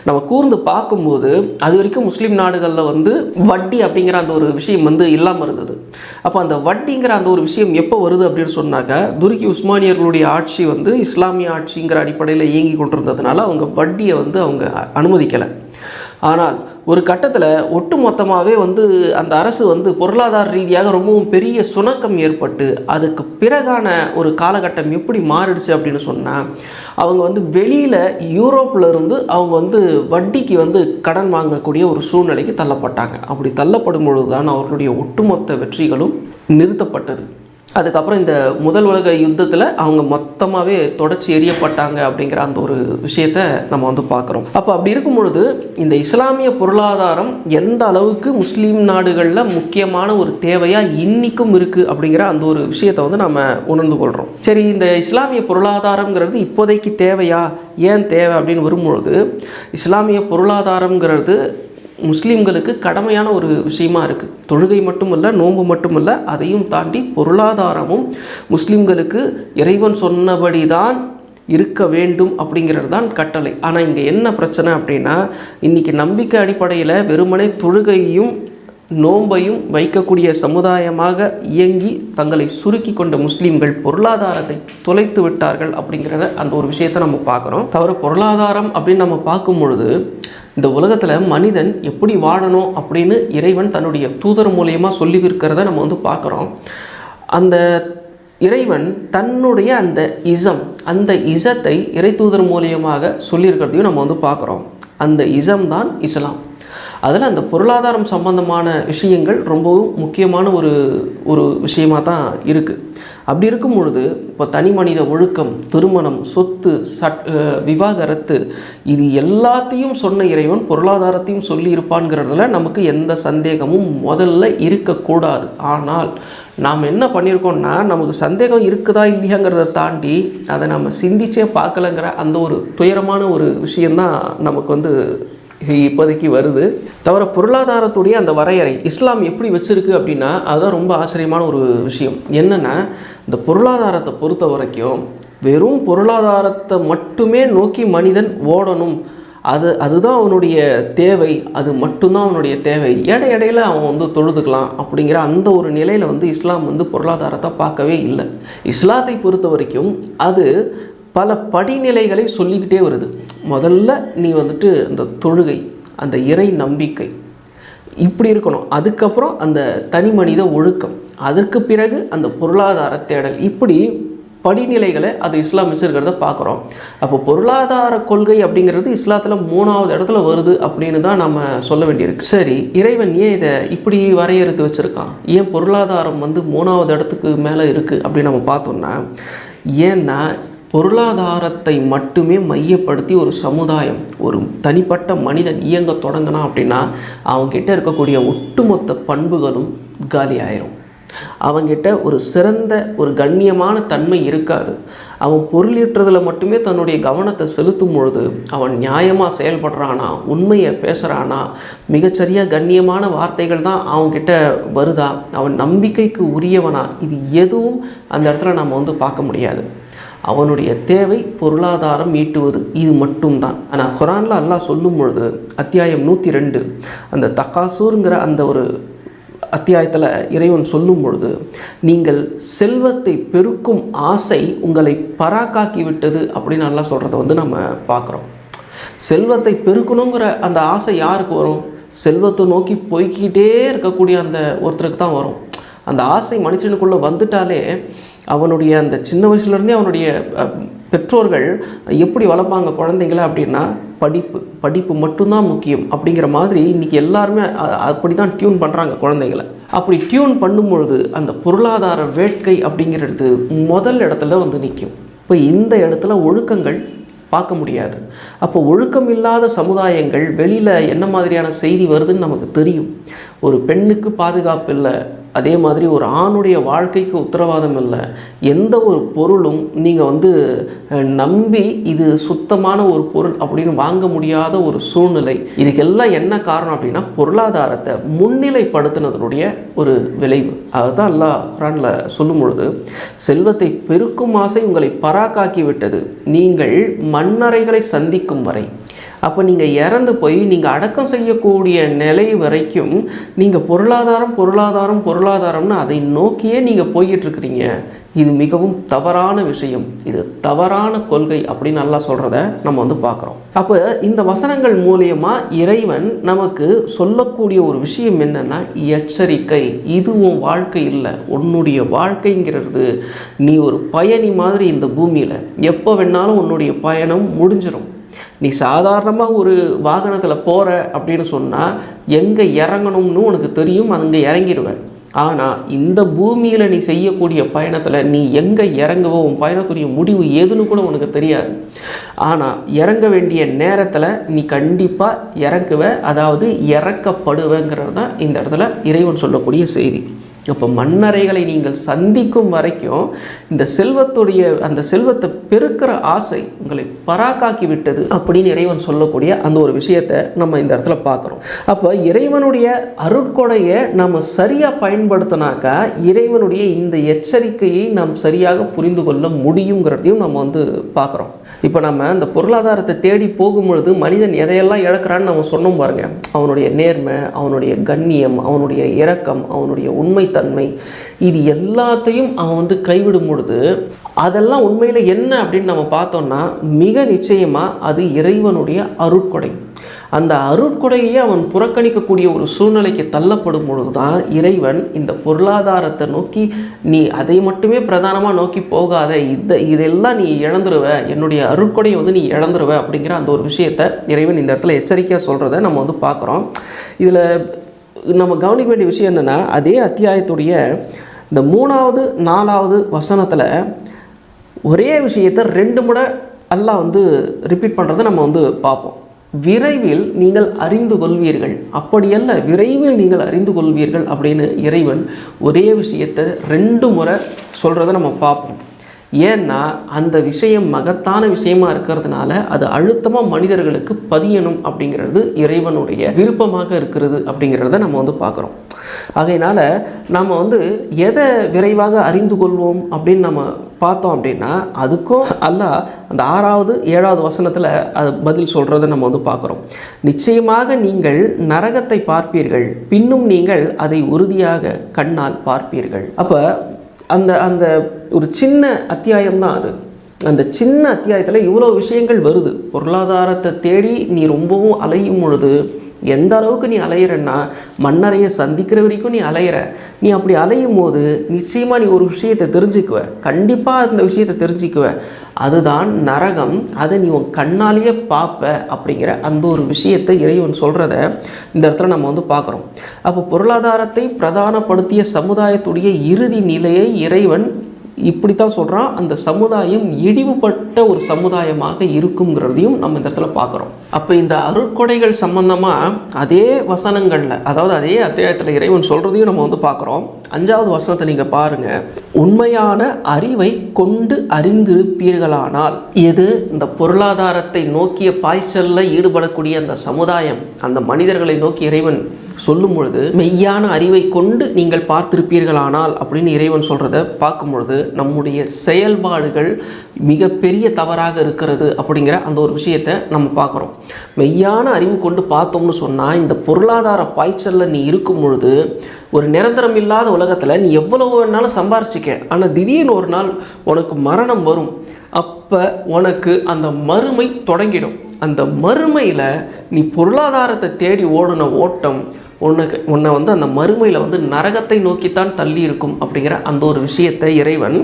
நம்ம கூர்ந்து பார்க்கும்போது அது வரைக்கும் முஸ்லீம் நாடுகளில் வந்து வட்டி அப்படிங்கிற அந்த ஒரு விஷயம் வந்து இல்லாமல் இருந்தது. அப்போ அந்த வட்டிங்கிற அந்த ஒரு விஷயம் எப்போ வருது அப்படின்னு சொன்னாக்கா துருக்கி உஸ்மானியர்களுடைய ஆட்சி வந்து இஸ்லாமிய ஆட்சிங்கிற அடிப்படையில் இயங்கி கொண்டிருந்ததுனால அவங்க வட்டியை வந்து அவங்க அனுமதிக்கலை. ஆனால் ஒரு கட்டத்தில் ஒட்டு மொத்தமாகவே வந்து அந்த அரசு வந்து பொருளாதார ரீதியாக ரொம்பவும் பெரிய சுணக்கம் ஏற்பட்டு அதுக்கு பிறகான ஒரு காலகட்டம் எப்படி மாறிடுச்சு அப்படின்னு சொன்னால் அவங்க வந்து வெளியில் யூரோப்பில் இருந்து அவங்க வந்து வட்டிக்கு வந்து கடன் வாங்கக்கூடிய ஒரு சூழ்நிலைக்கு தள்ளப்பட்டாங்க. அப்படி தள்ளப்படும் பொழுது தான் அவர்களுடைய ஒட்டுமொத்த வெற்றிகளும் நிறுத்தப்பட்டது. அதுக்கப்புறம் இந்த முதல் உலக யுத்தத்தில் அவங்க மொத்தமாகவே தொடச்சி எறியப்பட்டாங்க அப்படிங்கிற அந்த ஒரு விஷயத்தை நம்ம வந்து பார்க்குறோம். அப்போ அப்படி இருக்கும் பொழுது இந்த இஸ்லாமிய பொருளாதாரம் எந்த அளவுக்கு முஸ்லீம் நாடுகளில் முக்கியமான ஒரு தேவையாக இன்றைக்கும் இருக்குது அப்படிங்கிற அந்த ஒரு விஷயத்தை வந்து நம்ம உணர்ந்து கொள்கிறோம். சரி, இந்த இஸ்லாமிய பொருளாதாரங்கிறது இப்போதைக்கு தேவையா, ஏன் தேவை அப்படின்னு வரும்பொழுது இஸ்லாமிய பொருளாதாரங்கிறது முஸ்லீம்களுக்கு கடமையான ஒரு விஷயமா இருக்குது. தொழுகை மட்டுமல்ல, நோன்பு மட்டுமல்ல, அதையும் தாண்டி பொருளாதாரமும் முஸ்லீம்களுக்கு இறைவன் சொன்னபடி தான் இருக்க வேண்டும் அப்படிங்கிறது தான் கட்டளை. ஆனால் இங்கே என்ன பிரச்சனை அப்படின்னா இன்றைக்கி நம்பிக்கை அடிப்படையில் வெறுமனே தொழுகையும் நோன்பையும் வைக்கக்கூடிய சமுதாயமாக இயங்கி தங்களை சுருக்கி கொண்ட முஸ்லீம்கள் பொருளாதாரத்தை தொலைத்து விட்டார்கள் அப்படிங்கிறத அந்த ஒரு விஷயத்தை நம்ம பார்க்குறோம். தவிர பொருளாதாரம் அப்படின்னு நம்ம பார்க்கும் பொழுது இந்த உலகத்தில் மனிதன் எப்படி வாழணும் அப்படின்னு இறைவன் தன்னுடைய தூதர் மூலியமாக சொல்லி இருக்கிறத நம்ம வந்து பார்க்குறோம். அந்த இறைவன் தன்னுடைய அந்த இசத்தை இறை தூதர் மூலியமாக சொல்லியிருக்கிறதையும் நம்ம வந்து பார்க்குறோம். அந்த இசம் தான் இஸ்லாம். அதில் அந்த பொருளாதாரம் சம்பந்தமான விஷயங்கள் ரொம்பவும் முக்கியமான ஒரு விஷயமாக தான் இருக்குது. அப்படி இருக்கும் பொழுது இப்போ தனி மனித ஒழுக்கம், திருமணம், சொத்து, விவாகரத்து இது எல்லாத்தையும் சொன்ன இறைவன் பொருளாதாரத்தையும் சொல்லி இருப்பான்ங்கிறதுல நமக்கு எந்த சந்தேகமும் முதல்ல இருக்கக்கூடாது. ஆனால் நாம் என்ன பண்ணியிருக்கோம்னா நமக்கு சந்தேகம் இருக்குதா இல்லையாங்கிறத தாண்டி அதை நம்ம சிந்திச்சே பார்க்கலங்கிற அந்த ஒரு துயரமான ஒரு விஷயந்தான் நமக்கு வந்து இப்போதைக்கு வருது. தவிர பொருளாதாரத்துடைய அந்த வரையறை இஸ்லாம் எப்படி வச்சுருக்கு அப்படின்னா அதுதான் ரொம்ப ஆச்சரியமான ஒரு விஷயம். என்னென்னா இந்த பொருளாதாரத்தை பொறுத்த வரைக்கும் வெறும் பொருளாதாரத்தை மட்டுமே நோக்கி மனிதன் ஓடணும், அதுதான் அவனுடைய தேவை, அது மட்டும்தான் அவனுடைய தேவை, இடையில அவன் வந்து தொழுதுக்கலாம் அப்படிங்கிற அந்த ஒரு நிலையில் வந்து இஸ்லாம் வந்து பொருளாதாரத்தை பார்க்கவே இல்லை. இஸ்லாத்தை பொறுத்த வரைக்கும் அது பல படிநிலைகளை சொல்லிக்கிட்டே வருது. முதல்ல நீ வந்துட்டு அந்த தொழுகை, அந்த இறை நம்பிக்கை இப்படி இருக்கணும், அதுக்கப்புறம் அந்த தனி மனித ஒழுக்கம், அதற்கு பிறகு அந்த பொருளாதார தேடல், இப்படி படிநிலைகளை அது இஸ்லாம் வச்சிருக்கிறத பார்க்குறோம். அப்போ பொருளாதார கொள்கை அப்படிங்கிறது இஸ்லாத்தில் 3வது இடத்துல வருது அப்படின்னு தான் நம்ம சொல்ல வேண்டியிருக்கு. சரி, இறைவன் ஏன் இதை இப்படி வரையறுத்து வச்சுருக்கான்? ஏன் பொருளாதாரம் 3வது இடத்துக்கு மேலே இருக்குது அப்படின்னு நம்ம பார்த்தோம்னா, ஏன்னா பொருளாதாரத்தை மட்டுமே மையப்படுத்தி ஒரு சமுதாயம், ஒரு தனிப்பட்ட மனிதன் இயங்க தொடங்கினான் அப்படின்னா அவங்ககிட்ட இருக்கக்கூடிய ஒட்டுமொத்த பண்புகளும் காலி ஆயிரும். அவங்கிட்ட ஒரு சிறந்த ஒரு கண்ணியமான தன்மை இருக்காது. அவன் பொருளீட்டுறதில் மட்டுமே தன்னுடைய கவனத்தை செலுத்தும் பொழுது அவன் நியாயமாக செயல்படுறானா, உண்மையை பேசுகிறானா, மிகச்சரியாக கண்ணியமான வார்த்தைகள் தான் அவன்கிட்ட வருதா, அவன் நம்பிக்கைக்கு உரியவனா, இது எதுவும் அந்த இடத்துல நம்ம பார்க்க முடியாது. அவனுடைய தேவை பொருளாதாரம் ஈட்டுவது, இது மட்டும்தான். ஆனால் குரானில் அல்லாஹ் சொல்லும் பொழுது அத்தியாயம் 102 அந்த தகாசூருங்கிற அந்த ஒரு அத்தியாயத்தில் இறைவன் சொல்லும் பொழுது, நீங்கள் செல்வத்தை பெருக்கும் ஆசை உங்களை பராக்காக்கி விட்டது அப்படின்னு நல்லா சொல்கிறத நம்ம பார்க்குறோம். செல்வத்தை பெருக்கணுங்கிற அந்த ஆசை யாருக்கு வரும்? செல்வத்தை நோக்கி போய்கிட்டே இருக்கக்கூடிய அந்த ஒருத்தருக்கு தான் வரும். அந்த ஆசை மனுஷனுக்குள்ளே வந்துட்டாலே அவனுடைய அந்த சின்ன வயசுலேருந்தே அவனுடைய பெற்றோர்கள் எப்படி வளர்ப்பாங்க குழந்தைங்கள அப்படின்னா, படிப்பு மட்டும்தான் முக்கியம் அப்படிங்கிற மாதிரி இன்றைக்கி எல்லாருமே அப்படி தான் டியூன் பண்ணுறாங்க குழந்தைங்களை. அப்படி டியூன் பண்ணும்பொழுது அந்த பொருளாதார வேட்கை அப்படிங்கிறது முதல் இடத்துல நிற்கும். இப்போ இந்த இடத்துல ஒழுக்கங்கள் பார்க்க முடியாது. அப்போ ஒழுக்கம் இல்லாத சமுதாயங்கள் வெளியில் என்ன மாதிரியான செய்தி வருதுன்னு நமக்கு தெரியும். ஒரு பெண்ணுக்கு பாதுகாப்பு இல்லை, அதே மாதிரி ஒரு ஆணுடைய வாழ்க்கைக்கு உத்தரவாதம் இல்லை. எந்த ஒரு பொருளும் நீங்கள் நம்பி இது சுத்தமான ஒரு பொருள் அப்படின்னு வாங்க முடியாத ஒரு சூழ்நிலை. இதுக்கெல்லாம் என்ன காரணம் அப்படின்னா, பொருளாதாரத்தை முன்னிலைப்படுத்தினதனுடைய ஒரு விளைவு. அதுதான் அல்லாஹ் குர்ஆனில் சொல்லும் பொழுது, செல்வத்தை பெருக்கும் ஆசை உங்களை பராக்காக்கி விட்டது, நீங்கள் மண்ணறைகளை சந்திக்கும் வரை. அப்போ நீங்கள் இறந்து போய் நீங்கள் அடக்கம் செய்யக்கூடிய நிலை வரைக்கும் நீங்கள் பொருளாதாரம்னு அதை நோக்கியே நீங்கள் போய்கிட்டுருக்கிறீங்க. இது மிகவும் தவறான விஷயம், இது தவறான கொள்கை அப்படின்னு நல்லா சொல்கிறத நம்ம பார்க்குறோம். அப்போ இந்த வசனங்கள் மூலியமாக இறைவன் நமக்கு சொல்லக்கூடிய ஒரு விஷயம் என்னென்னா, எச்சரிக்கை. இது உன் வாழ்க்கை இல்லை. உன்னுடைய வாழ்க்கைங்கிறது நீ ஒரு பயணி மாதிரி இந்த பூமியில். எப்போ வேணாலும் உன்னுடைய பயணம் முடிஞ்சிடும். நீ சாதாரணமாக ஒரு வாகனத்தில் போகிற அப்படின்னு சொன்னால் எங்கே இறங்கணும்னு உனக்கு தெரியும், அங்கே இறங்கிடுவேன். ஆனால் இந்த பூமியில் நீ செய்யக்கூடிய பயணத்தில் நீ எங்கே இறங்குவோ, உன் பயணத்துடைய முடிவு ஏதுன்னு கூட உனக்கு தெரியாது. ஆனால் இறங்க வேண்டிய நேரத்தில் நீ கண்டிப்பாக இறக்குவ, அதாவது இறக்கப்படுவேங்கிறது தான் இந்த இடத்துல இறைவன் சொல்லக்கூடிய செய்தி. அப்போ மண்ணறைகளை நீங்கள் சந்திக்கும் வரைக்கும் இந்த அந்த செல்வத்தை பெருக்கிற ஆசை உங்களை பராக்காக்கி விட்டது அப்படின்னு இறைவன் சொல்லக்கூடிய அந்த ஒரு விஷயத்தை நம்ம இந்த இடத்துல பார்க்குறோம். அப்போ இறைவனுடைய அருட்கொடையை நம்ம சரியாக பயன்படுத்தினாக்கா இறைவனுடைய இந்த எச்சரிக்கையை நாம் சரியாக புரிந்து கொள்ள முடியுங்கிறதையும் நம்ம பார்க்குறோம். இப்போ நம்ம இந்த பொருளாதாரத்தை தேடி போகும்பொழுது மனிதன் எதையெல்லாம் இழக்கிறான்னு நம்ம சொன்னோம் பாருங்க. அவனுடைய நேர்மை, அவனுடைய கண்ணியம், அவனுடைய இரக்கம், அவனுடைய உண்மைத்தன்மை, இது எல்லாத்தையும் அவன் கைவிடும் பொழுது அதெல்லாம் உண்மையில் என்ன அப்படின்னு நம்ம பார்த்தோம்னா, மிக நிச்சயமாக அது இறைவனுடைய அருட்கொடை. அந்த அருட்கொடையை அவன் புறக்கணிக்கக்கூடிய ஒரு சூழ்நிலைக்கு தள்ளப்படும் பொழுது தான் இறைவன் இந்த பொருளாதாரத்தை நோக்கி நீ அதை மட்டுமே பிரதானமாக நோக்கி போகாத, இதெல்லாம் நீ இழந்துருவ, என்னுடைய அருட்கொடையை நீ இழந்துருவ அப்படிங்கிற அந்த ஒரு விஷயத்தை இறைவன் இந்த இடத்துல எச்சரிக்கையாக சொல்கிறத நம்ம பார்க்குறோம். இதில் நம்ம கவனிக்க வேண்டிய விஷயம் என்னென்னா, அதே அத்தியாயத்துடைய இந்த 3வது 4வது வசனத்தில் ஒரே விஷயத்தை 2 முறை அல்லாஹ் ரிப்பீட் பண்ணுறதை நம்ம பார்ப்போம். விரைவில் நீங்கள் அறிந்து கொள்வீர்கள், அப்படியல்ல விரைவில் நீங்கள் அறிந்து கொள்வீர்கள் அப்படின்னு இறைவன் ஒரே விஷயத்தை 2 முறை சொல்கிறத நம்ம பார்ப்போம். ஏன்னா அந்த விஷயம் மகத்தான விஷயமா இருக்கிறதுனால அது அழுத்தமாக மனிதர்களுக்கு பதியணும் அப்படிங்கிறது இறைவனுடைய விருப்பமாக இருக்கிறது அப்படிங்கிறத நம்ம பார்க்குறோம். ஆகையினால நம்ம எதை விரைவாக அறிந்து கொள்வோம் அப்படின்னு நம்ம பார்த்தோம் அப்படின்னா, அதுக்கும் அல்லாஹ் அந்த 6வது 7வது வசனத்தில் அது பதில் சொல்கிறத நம்ம பார்க்குறோம். நிச்சயமாக நீங்கள் நரகத்தை பார்ப்பீர்கள், பின்னும் நீங்கள் அதை உறுதியாக கண்ணால் பார்ப்பீர்கள். அப்போ அந்த அந்த ஒரு சின்ன அத்தியாயம்தான் அது. அந்த சின்ன அத்தியாயத்தில் இவ்வளோ விஷயங்கள் வருது. பொருளாதாரத்தை தேடி நீ ரொம்பவும் அலையும் பொழுது எந்த அளவுக்கு நீ அலையிறன்னா, மன்னரையை சந்திக்கிற வரைக்கும் நீ அலையிற. நீ அப்படி அலையும் போது நிச்சயமாக நீ ஒரு விஷயத்தை தெரிஞ்சுக்குவ, கண்டிப்பாக அந்த விஷயத்தை தெரிஞ்சுக்குவ. அதுதான் நரகம், அதை நீ உன் கண்ணாலேயே பார்ப்ப அப்படிங்கிற அந்த ஒரு விஷயத்தை இறைவன் சொல்கிறத இந்த இடத்துல நம்ம வந்து பார்க்குறோம். அப்போ பொருளாதாரத்தை பிரதானப்படுத்திய சமுதாயத்துடைய இறுதி நிலையை இறைவன் இப்படி தான் சொல்கிறான். அந்த சமுதாயம் இழிவுபட்ட ஒரு சமுதாயமாக இருக்குங்கிறதையும் நம்ம இந்த இடத்துல பார்க்குறோம். அப்போ இந்த அருட்கொடைகள் சம்பந்தமாக அதே வசனங்களில், அதாவது அதே அத்தியாயத்தில் இறைவன் சொல்கிறதையும் நம்ம வந்து பார்க்குறோம். 5வது வசனத்தை நீங்கள் பாருங்கள். உண்மையான அறிவை கொண்டு அறிந்திருப்பீர்களானால், எது இந்த பொருளாதாரத்தை நோக்கிய பாய்ச்சலில் ஈடுபடக்கூடிய அந்த சமுதாயம், அந்த மனிதர்களை நோக்கி இறைவன் சொல்லும் பொழுது மெய்யான அறிவை கொண்டு நீங்கள் பார்த்திருப்பீர்களானால் அப்படின்னு இறைவன் சொல்கிறத பார்க்கும் பொழுது நம்முடைய செயல்பாடுகள் மிகப்பெரிய தவறாக இருக்கிறது அப்படிங்கிற அந்த ஒரு விஷயத்தை நம்ம பார்க்குறோம். மெய்யான அறிவு கொண்டு பார்த்தோம்னு சொன்னால், இந்த பொருளாதார பாய்ச்சலில் நீ இருக்கும் பொழுது ஒரு நிரந்தரம் இல்லாத உலகத்தில் நீ எவ்வளவு வேணாலும் சம்பாரிச்சிக்க, ஆனால் திடீர்னு ஒரு நாள் உனக்கு மரணம் வரும். அப்போ உனக்கு அந்த மறுமை தொடங்கிடும். அந்த மறுமையில் நீ பொருளாதாரத்தை தேடி ஓடின ஓட்டம் உன்னை வந்து அந்த மறுமையில் வந்து நரகத்தை நோக்கித்தான் தள்ளி இருக்கும் அப்படிங்கிற அந்த ஒரு விஷயத்தை இறைவன்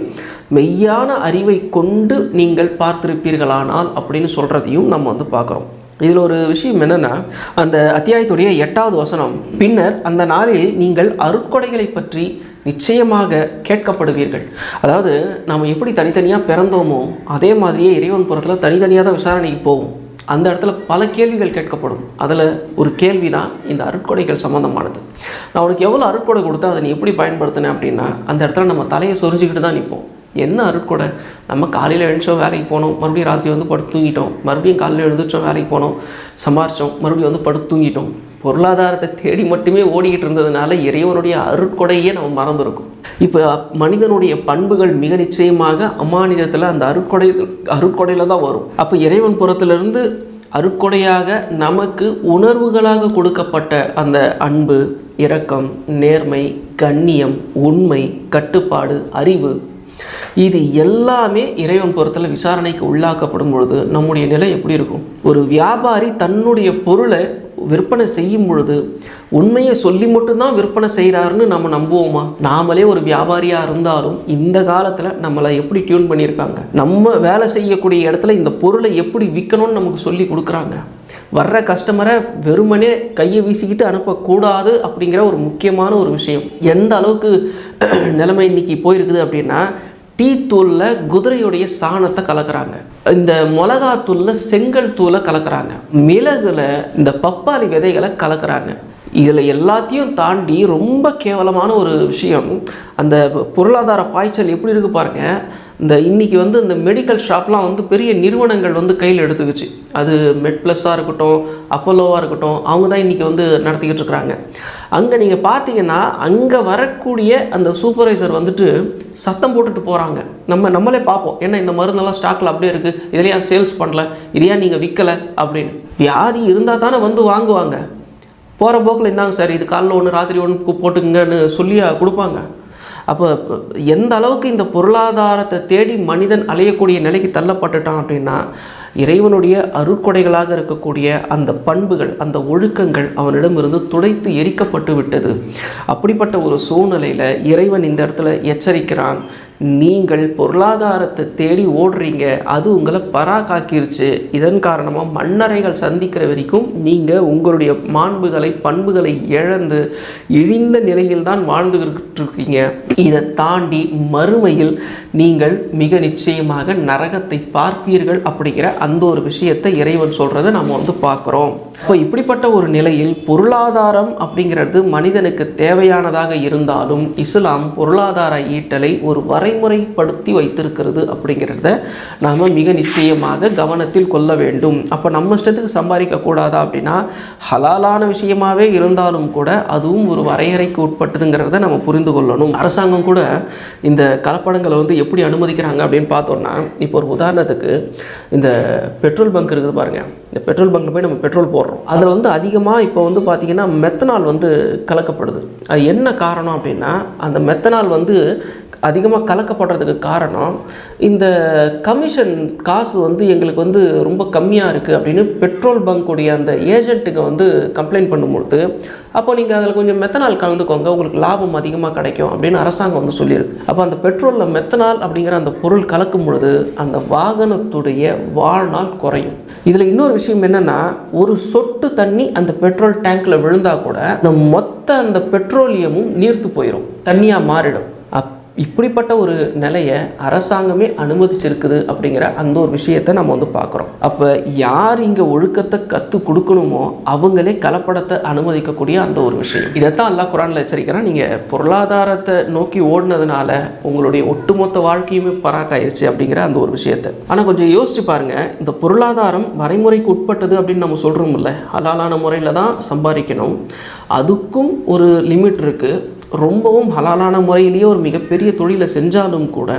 மெய்யான அறிவை கொண்டு நீங்கள் பார்த்திருப்பீர்களானால் அப்படின்னு சொல்கிறதையும் நம்ம வந்து பார்க்குறோம். இதில் ஒரு விஷயம் என்னென்னா, அந்த அத்தியாயத்துடைய 8வது வசனம், பின்னர் அந்த நாளில் நீங்கள் அருட்கொடைகளை பற்றி நிச்சயமாக கேட்கப்படுவீர்கள். அதாவது நாம் எப்படி தனித்தனியாக பிறந்தோமோ அதே மாதிரியே இறைவன் புறத்தில் தனித்தனியாக தான் விசாரணைக்கு போவோம். அந்த இடத்துல பல கேள்விகள் கேட்கப்படும். அதில் ஒரு கேள்வி தான் இந்த அருட்கொடைகள் சம்மந்தமானது. நான் உனக்கு எவ்வளோ அருட்கொடை கொடுத்தா அதை நீ எப்படி பயன்படுத்தினேன் அப்படின்னா, அந்த இடத்துல நம்ம தலையை சொரிஞ்சிக்கிட்டு தான் நிற்போம். என்ன அருட்கொடை? நம்ம காலையில் எழுந்தோம், வேலைக்கு போனோம், மறுபடியும் ராத்திரி வந்து படுத்து தூங்கிட்டோம், மறுபடியும் காலையில் எழுந்திரிச்சோம், வேலைக்கு போனோம், சம்பாரித்தோம், மறுபடியும் வந்து படுத்து தூங்கிட்டோம். பொருளாதாரத்தை தேடி மட்டுமே ஓடிக்கிட்டு இருந்ததுனால இறைவனுடைய அருட்கொடையே நம்ம மறந்துருக்கும். இப்போ மனிதனுடைய பண்புகள் மிக நிச்சயமாக அம்மாநிலத்தில் அந்த அருட்கொடையில் தான் வரும். அப்போ இறைவன் புறத்திலிருந்து அருட்கொடையாக நமக்கு உணர்வுகளாக கொடுக்கப்பட்ட அந்த அன்பு, இரக்கம், நேர்மை, கண்ணியம், உண்மை, கட்டுப்பாடு, அறிவு, இது எல்லாமே இறைவன் புறத்தில் விசாரணைக்கு உள்ளாக்கப்படும் பொழுது நம்முடைய நிலை எப்படி இருக்கும்? ஒரு வியாபாரி தன்னுடைய பொருளை விற்பனை செய்யும் பொழுது உண்மையை சொல்லி மட்டும்தான் விற்பனை செய்கிறாருன்னு நம்ம நம்புவோமா? நாமளே ஒரு வியாபாரியாக இருந்தாலும் இந்த காலத்தில் நம்மளை எப்படி டியூன் பண்ணியிருக்காங்க, நம்ம வேலை செய்யக்கூடிய இடத்துல இந்த பொருளை எப்படி விற்கணும்னு நமக்கு சொல்லி கொடுக்குறாங்க. வர்ற கஸ்டமரை வெறுமனே கையை வீசிக்கிட்டு அனுப்பக்கூடாது அப்படிங்கிற ஒரு முக்கியமான ஒரு விஷயம். எந்த அளவுக்கு நிலைமை இன்னைக்கு போயிருக்குது அப்படின்னா, டீ தூளில் குதிரையுடைய சாணத்தை கலக்கிறாங்க, இந்த மிளகாத்தூளில் செங்கல் தூளை கலக்கிறாங்க, மிளகுல இந்த பப்பாளி விதைகளை கலக்கிறாங்க. இதில் எல்லாத்தையும் தாண்டி ரொம்ப கேவலமான ஒரு விஷயம், அந்த பொருளாதார பாய்ச்சல் எப்படி இருக்குது பாருங்கள். இந்த இன்றைக்கி வந்து இந்த மெடிக்கல் ஷாப்லாம் வந்து பெரிய நிறுவனங்கள் வந்து கையில் எடுத்துக்கிச்சு. அது மெட்ப்ளஸாக இருக்கட்டும், அப்போலோவாக இருக்கட்டும், அவங்க தான் இன்றைக்கி வந்து நடத்திக்கிட்டு இருக்கிறாங்க. அங்கே நீங்கள் பார்த்தீங்கன்னா அங்கே வரக்கூடிய அந்த சூப்பர்வைசர் வந்துட்டு சத்தம் போட்டுட்டு போகிறாங்க. நம்மளே பார்ப்போம், ஏன்னா இந்த மருந்தெல்லாம் ஸ்டாக்கில் அப்படியே இருக்குது, இதுலையா சேல்ஸ் பண்ணல, இதையா நீங்கள் விற்கலை அப்படின்னு. வியாதி இருந்தால் தானே வந்து வாங்குவாங்க. போகிற போக்கில் இருந்தாங்க, சார் இது காலைல ஒன்று ராத்திரி ஒன்று போட்டுக்குங்கன்னு சொல்லி கொடுப்பாங்க. அப்போ எந்த அளவுக்கு இந்த பொருளாதாரத்தை தேடி மனிதன் அலையக்கூடிய நிலைக்கு தள்ளப்பட்டுட்டான் அப்படின்னா, இறைவனுடைய அருட்கொடைகளாக இருக்கக்கூடிய அந்த பண்புகள், அந்த ஒழுக்கங்கள் அவனிடமிருந்து துடைத்து எரிக்கப்பட்டு விட்டது. அப்படிப்பட்ட ஒரு சூழ்நிலையில் இறைவன் இந்த இடத்துல எச்சரிக்கிறான், நீங்கள் பொருளாதாரத்தை தேடி ஓடுறீங்க, அது உங்களை பராக்காக்கிருச்சு. இதன் காரணமாக மன்னரைகள் சந்திக்கிற வரைக்கும் நீங்கள் உங்களுடைய மாண்புகளை, பண்புகளை இழந்து இழிந்த நிலையில் தான் வாழ்ந்துகிட்டு இருக்கீங்க. இதை தாண்டி மறுமையில் நீங்கள் மிக நிச்சயமாக நரகத்தை பார்ப்பீர்கள் அப்படிங்கிற அந்த ஒரு விஷயத்தை இறைவன் சொல்கிறத நம்ம வந்து பார்க்குறோம். இப்போ இப்படிப்பட்ட ஒரு நிலையில் பொருளாதாரம் அப்படிங்கிறது மனிதனுக்கு தேவையானதாக இருந்தாலும் இஸ்லாம் பொருளாதார ஈட்டலை ஒரு வரைமுறைப்படுத்தி வைத்திருக்கிறது அப்படிங்கிறத நாம் மிக நிச்சயமாக கவனத்தில் கொள்ள வேண்டும். அப்போ நம்ம இஷ்டத்துக்கு சம்பாதிக்கக்கூடாதா அப்படின்னா, ஹலாலான விஷயமாகவே இருந்தாலும் கூட அதுவும் ஒரு வரையறைக்கு உட்பட்டதுங்கிறத நம்ம புரிந்து கொள்ளணும். அரசாங்கம் கூட இந்த கலப்படங்களை வந்து எப்படி அனுமதிக்கிறாங்க அப்படின்னு பார்த்தோம்னா, இப்போ ஒரு உதாரணத்துக்கு இந்த பெட்ரோல் பங்க் இருக்குது பாருங்கள், இந்த பெட்ரோல் பங்க்கில் போய் நம்ம பெட்ரோல் போடுறோம், அதில் வந்து அதிகமாக இப்போ வந்து பார்த்திங்கன்னா மெத்தனால் வந்து கலக்கப்படுது. அது என்ன காரணம் அப்படின்னா, அந்த மெத்தனால் வந்து அதிகமாக கலக்கப்படுறதுக்கு காரணம் இந்த கமிஷன் காசு வந்து எங்களுக்கு வந்து ரொம்ப கம்மியாக இருக்குது அப்படின்னு பெட்ரோல் பங்க்குடைய அந்த ஏஜென்ட்டுக்கு வந்து கம்ப்ளைண்ட் பண்ணும்பொழுது, அப்போ நீங்கள் அதில் கொஞ்சம் மெத்தனால் கலந்துக்கோங்க, உங்களுக்கு லாபம் அதிகமாக கிடைக்கும் அப்படின்னு அரசாங்கம் வந்து சொல்லியிருக்கு. அப்போ அந்த பெட்ரோலில் மெத்தனால் அப்படிங்கிற அந்த பொருள் கலக்கும் பொழுது அந்த வாகனத்துடைய வாழ்நாள் குறையும். இதில் இன்னொரு விஷயம் என்னென்னா, ஒரு சொட்டு தண்ணி அந்த பெட்ரோல் டேங்கில் விழுந்தால் கூட அந்த மொத்த அந்த பெட்ரோலியமும் நீர்த்து போயிடும், தண்ணியாக மாறிடும். இப்படிப்பட்ட ஒரு நிலையை அரசாங்கமே அனுமதிச்சிருக்குது அப்படிங்கிற அந்த ஒரு விஷயத்தை நம்ம வந்து பார்க்குறோம். அப்போ யார் இங்கே ஒழுக்கத்தை கற்றுக் கொடுக்கணுமோ அவங்களே கலப்படத்தை அனுமதிக்கக்கூடிய அந்த ஒரு விஷயம். இதைத்தான் அல்லாஹ் குர்ஆனில் எச்சரிக்கிறான். நீங்கள் பொருளாதாரத்தை நோக்கி ஓடினதுனால உங்களுடைய ஒட்டுமொத்த வாழ்க்கையுமே பராக்காயிருச்சு அப்படிங்கிற அந்த ஒரு விஷயத்தை. ஆனால் கொஞ்சம் யோசிச்சு பாருங்கள், இந்த பொருளாதாரம் வரைமுறைக்கு உட்பட்டது அப்படின்னு நம்ம சொல்கிறோம்ல, ஹலாலான முறையில் தான் சம்பாதிக்கணும், அதுக்கும் ஒரு லிமிட் இருக்குது. ரொம்பவும் ஹலாலான முறையிலேயே ஒரு மிகப்பெரிய தொழிலை செஞ்சாலும் கூட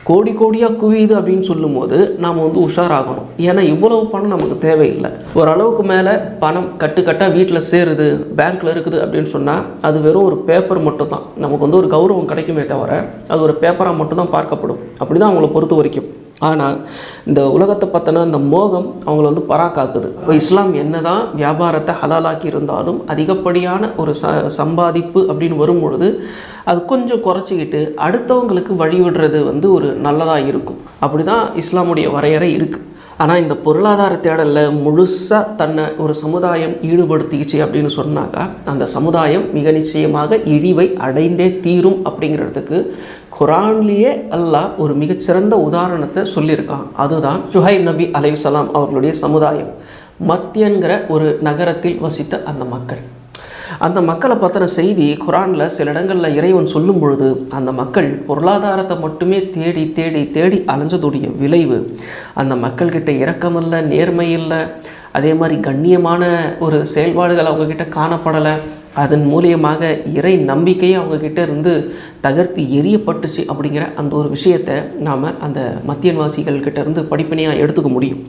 கோடி கோடியாக குவியுது அப்படின்னு சொல்லும்போது நாம் வந்து உஷாராகணும். ஏன்னா இவ்வளவு பணம் நமக்கு தேவையில்லை. ஓரளவுக்கு மேலே பணம் கட்டுக்கட்டாக வீட்டில் சேருது, பேங்க்கில் இருக்குது அப்படின்னு சொன்னால் அது வெறும் ஒரு பேப்பர் மட்டும் தான். நமக்கு வந்து ஒரு கௌரவம் கிடைக்குமே தவிர அது ஒரு பேப்பராக மட்டும்தான் பார்க்கப்படும். அப்படி தான் அவங்கள பொறுத்த வரைக்கும். ஆனால் இந்த உலகத்தை பற்றின அந்த மோகம் அவங்கள வந்து பராக்காக்குது. இப்போ இஸ்லாம் என்ன தான் வியாபாரத்தை ஹலாலாக்கி இருந்தாலும் அதிகப்படியான ஒரு சம்பாதிப்பு அப்படின்னு வரும்பொழுது அது கொஞ்சம் குறைச்சிக்கிட்டு அடுத்தவங்களுக்கு வழிவிடுறது வந்து ஒரு நல்லதாக இருக்கும். அப்படி தான் இஸ்லாமுடைய வரையறை இருக்குது. ஆனால் இந்த பொருளாதார தேடலில் முழுசாக தன்னை ஒரு சமுதாயம் ஈடுபடுத்திக்கிச்சு அப்படின்னு சொன்னாக்கா அந்த சமுதாயம் மிக நிச்சயமாக இழிவை அடைந்தே தீரும் அப்படிங்கிறதுக்கு குர்ஆன்லேயே அல்லாஹ் ஒரு மிகச்சிறந்த உதாரணத்தை சொல்லியிருக்கான். அதுதான் ஷுஹைப் நபி அலைஹிஸ்ஸலாம் அவர்களுடைய சமுதாயம். மத்தியன்கிற ஒரு நகரத்தில் வசித்த அந்த மக்கள். அந்த மக்களை பற்றின செய்தி குர்ஆனில் சில இடங்களில் இறைவன் சொல்லும் பொழுது அந்த மக்கள் பொருளாதாரத்தை மட்டுமே தேடி தேடி தேடி அலைஞ்சதுடைய விளைவு அந்த மக்கள்கிட்ட இரக்கமில்லை, நேர்மை இல்லை, அதே மாதிரி கண்ணியமான ஒரு செயல்பாடுகள் அவங்கக்கிட்ட காணப்படலை. அதன் மூலியமாக இறை நம்பிக்கையை அவங்கக்கிட்ட இருந்து தகர்த்து எரியப்பட்டுச்சு அப்படிங்கிற அந்த ஒரு விஷயத்தை நாம் அந்த மத்தியன்வாசிகள்கிட்ட இருந்து படிப்பினையாக எடுத்துக்க முடியும்.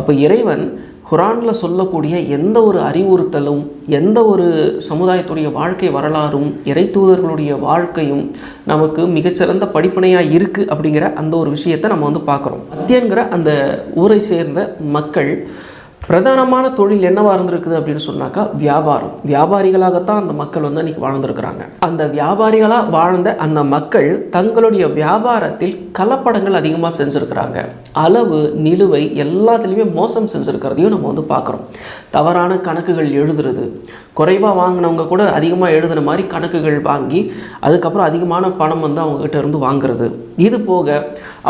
அப்போ இறைவன் குர்ஆனில் சொல்லக்கூடிய எந்த ஒரு அறிவுறுத்தலும், எந்த ஒரு சமுதாயத்துடைய வாழ்க்கை வரலாறும், இறை தூதர்களுடைய வாழ்க்கையும் நமக்கு மிகச்சிறந்த படிப்பினையாக இருக்குது அப்படிங்கிற அந்த ஒரு விஷயத்தை நம்ம வந்து பார்க்குறோம். மத்தியன்கிற அந்த ஊரை சேர்ந்த மக்கள் பிரதானமான தொழில் என்னவாக இருந்திருக்குது அப்படின்னு சொன்னாக்கா வியாபாரம். வியாபாரிகளாகத்தான் அந்த மக்கள் வந்து அன்றைக்கி வாழ்ந்துருக்கிறாங்க. அந்த வியாபாரிகளாக வாழ்ந்த அந்த மக்கள் தங்களுடைய வியாபாரத்தில் கலப்படங்கள் அதிகமாக செஞ்சுருக்கிறாங்க. அளவு, நிலுவை எல்லாத்துலேயுமே மோசம் செஞ்சுருக்கிறதையும் நம்ம வந்து பார்க்குறோம். தவறான கணக்குகள் எழுதுறது, குறைவாக வாங்கினவங்க கூட அதிகமாக எழுதுன மாதிரி கணக்குகள் வாங்கி அதுக்கப்புறம் அதிகமான பணம் வந்து அவங்ககிட்ட இருந்து வாங்குறது. இது போக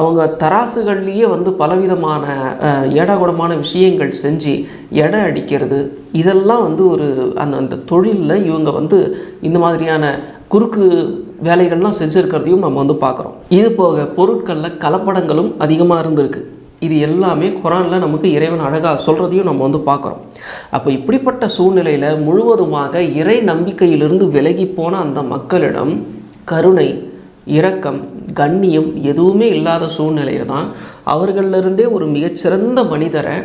அவங்க தராசுகள்லேயே வந்து பலவிதமான ஏடாகூடமான விஷயங்கள் செஞ்சு எடை அடிக்கிறது. இதெல்லாம் வந்து ஒரு அந்த தொழிலில் இவங்க வந்து இந்த மாதிரியான குறுக்கு வேலைகள்லாம் செஞ்சுருக்கிறதையும் நம்ம வந்து பார்க்குறோம். இது போக பொருட்களில் கலப்படங்களும் அதிகமாக இருந்திருக்கு. இது எல்லாமே குர்ஆனில் நமக்கு இறைவன் அழகாக சொல்கிறதையும் நம்ம வந்து பார்க்குறோம். அப்போ இப்படிப்பட்ட சூழ்நிலையில் முழுவதுமாக இறை நம்பிக்கையிலிருந்து விலகி போன அந்த மக்களிடம் கருணை, இரக்கம், கண்ணியம் எதுவுமே இல்லாத சூழ்நிலையில் தான் அவர்களிலிருந்தே ஒரு மிகச்சிறந்த மனிதரை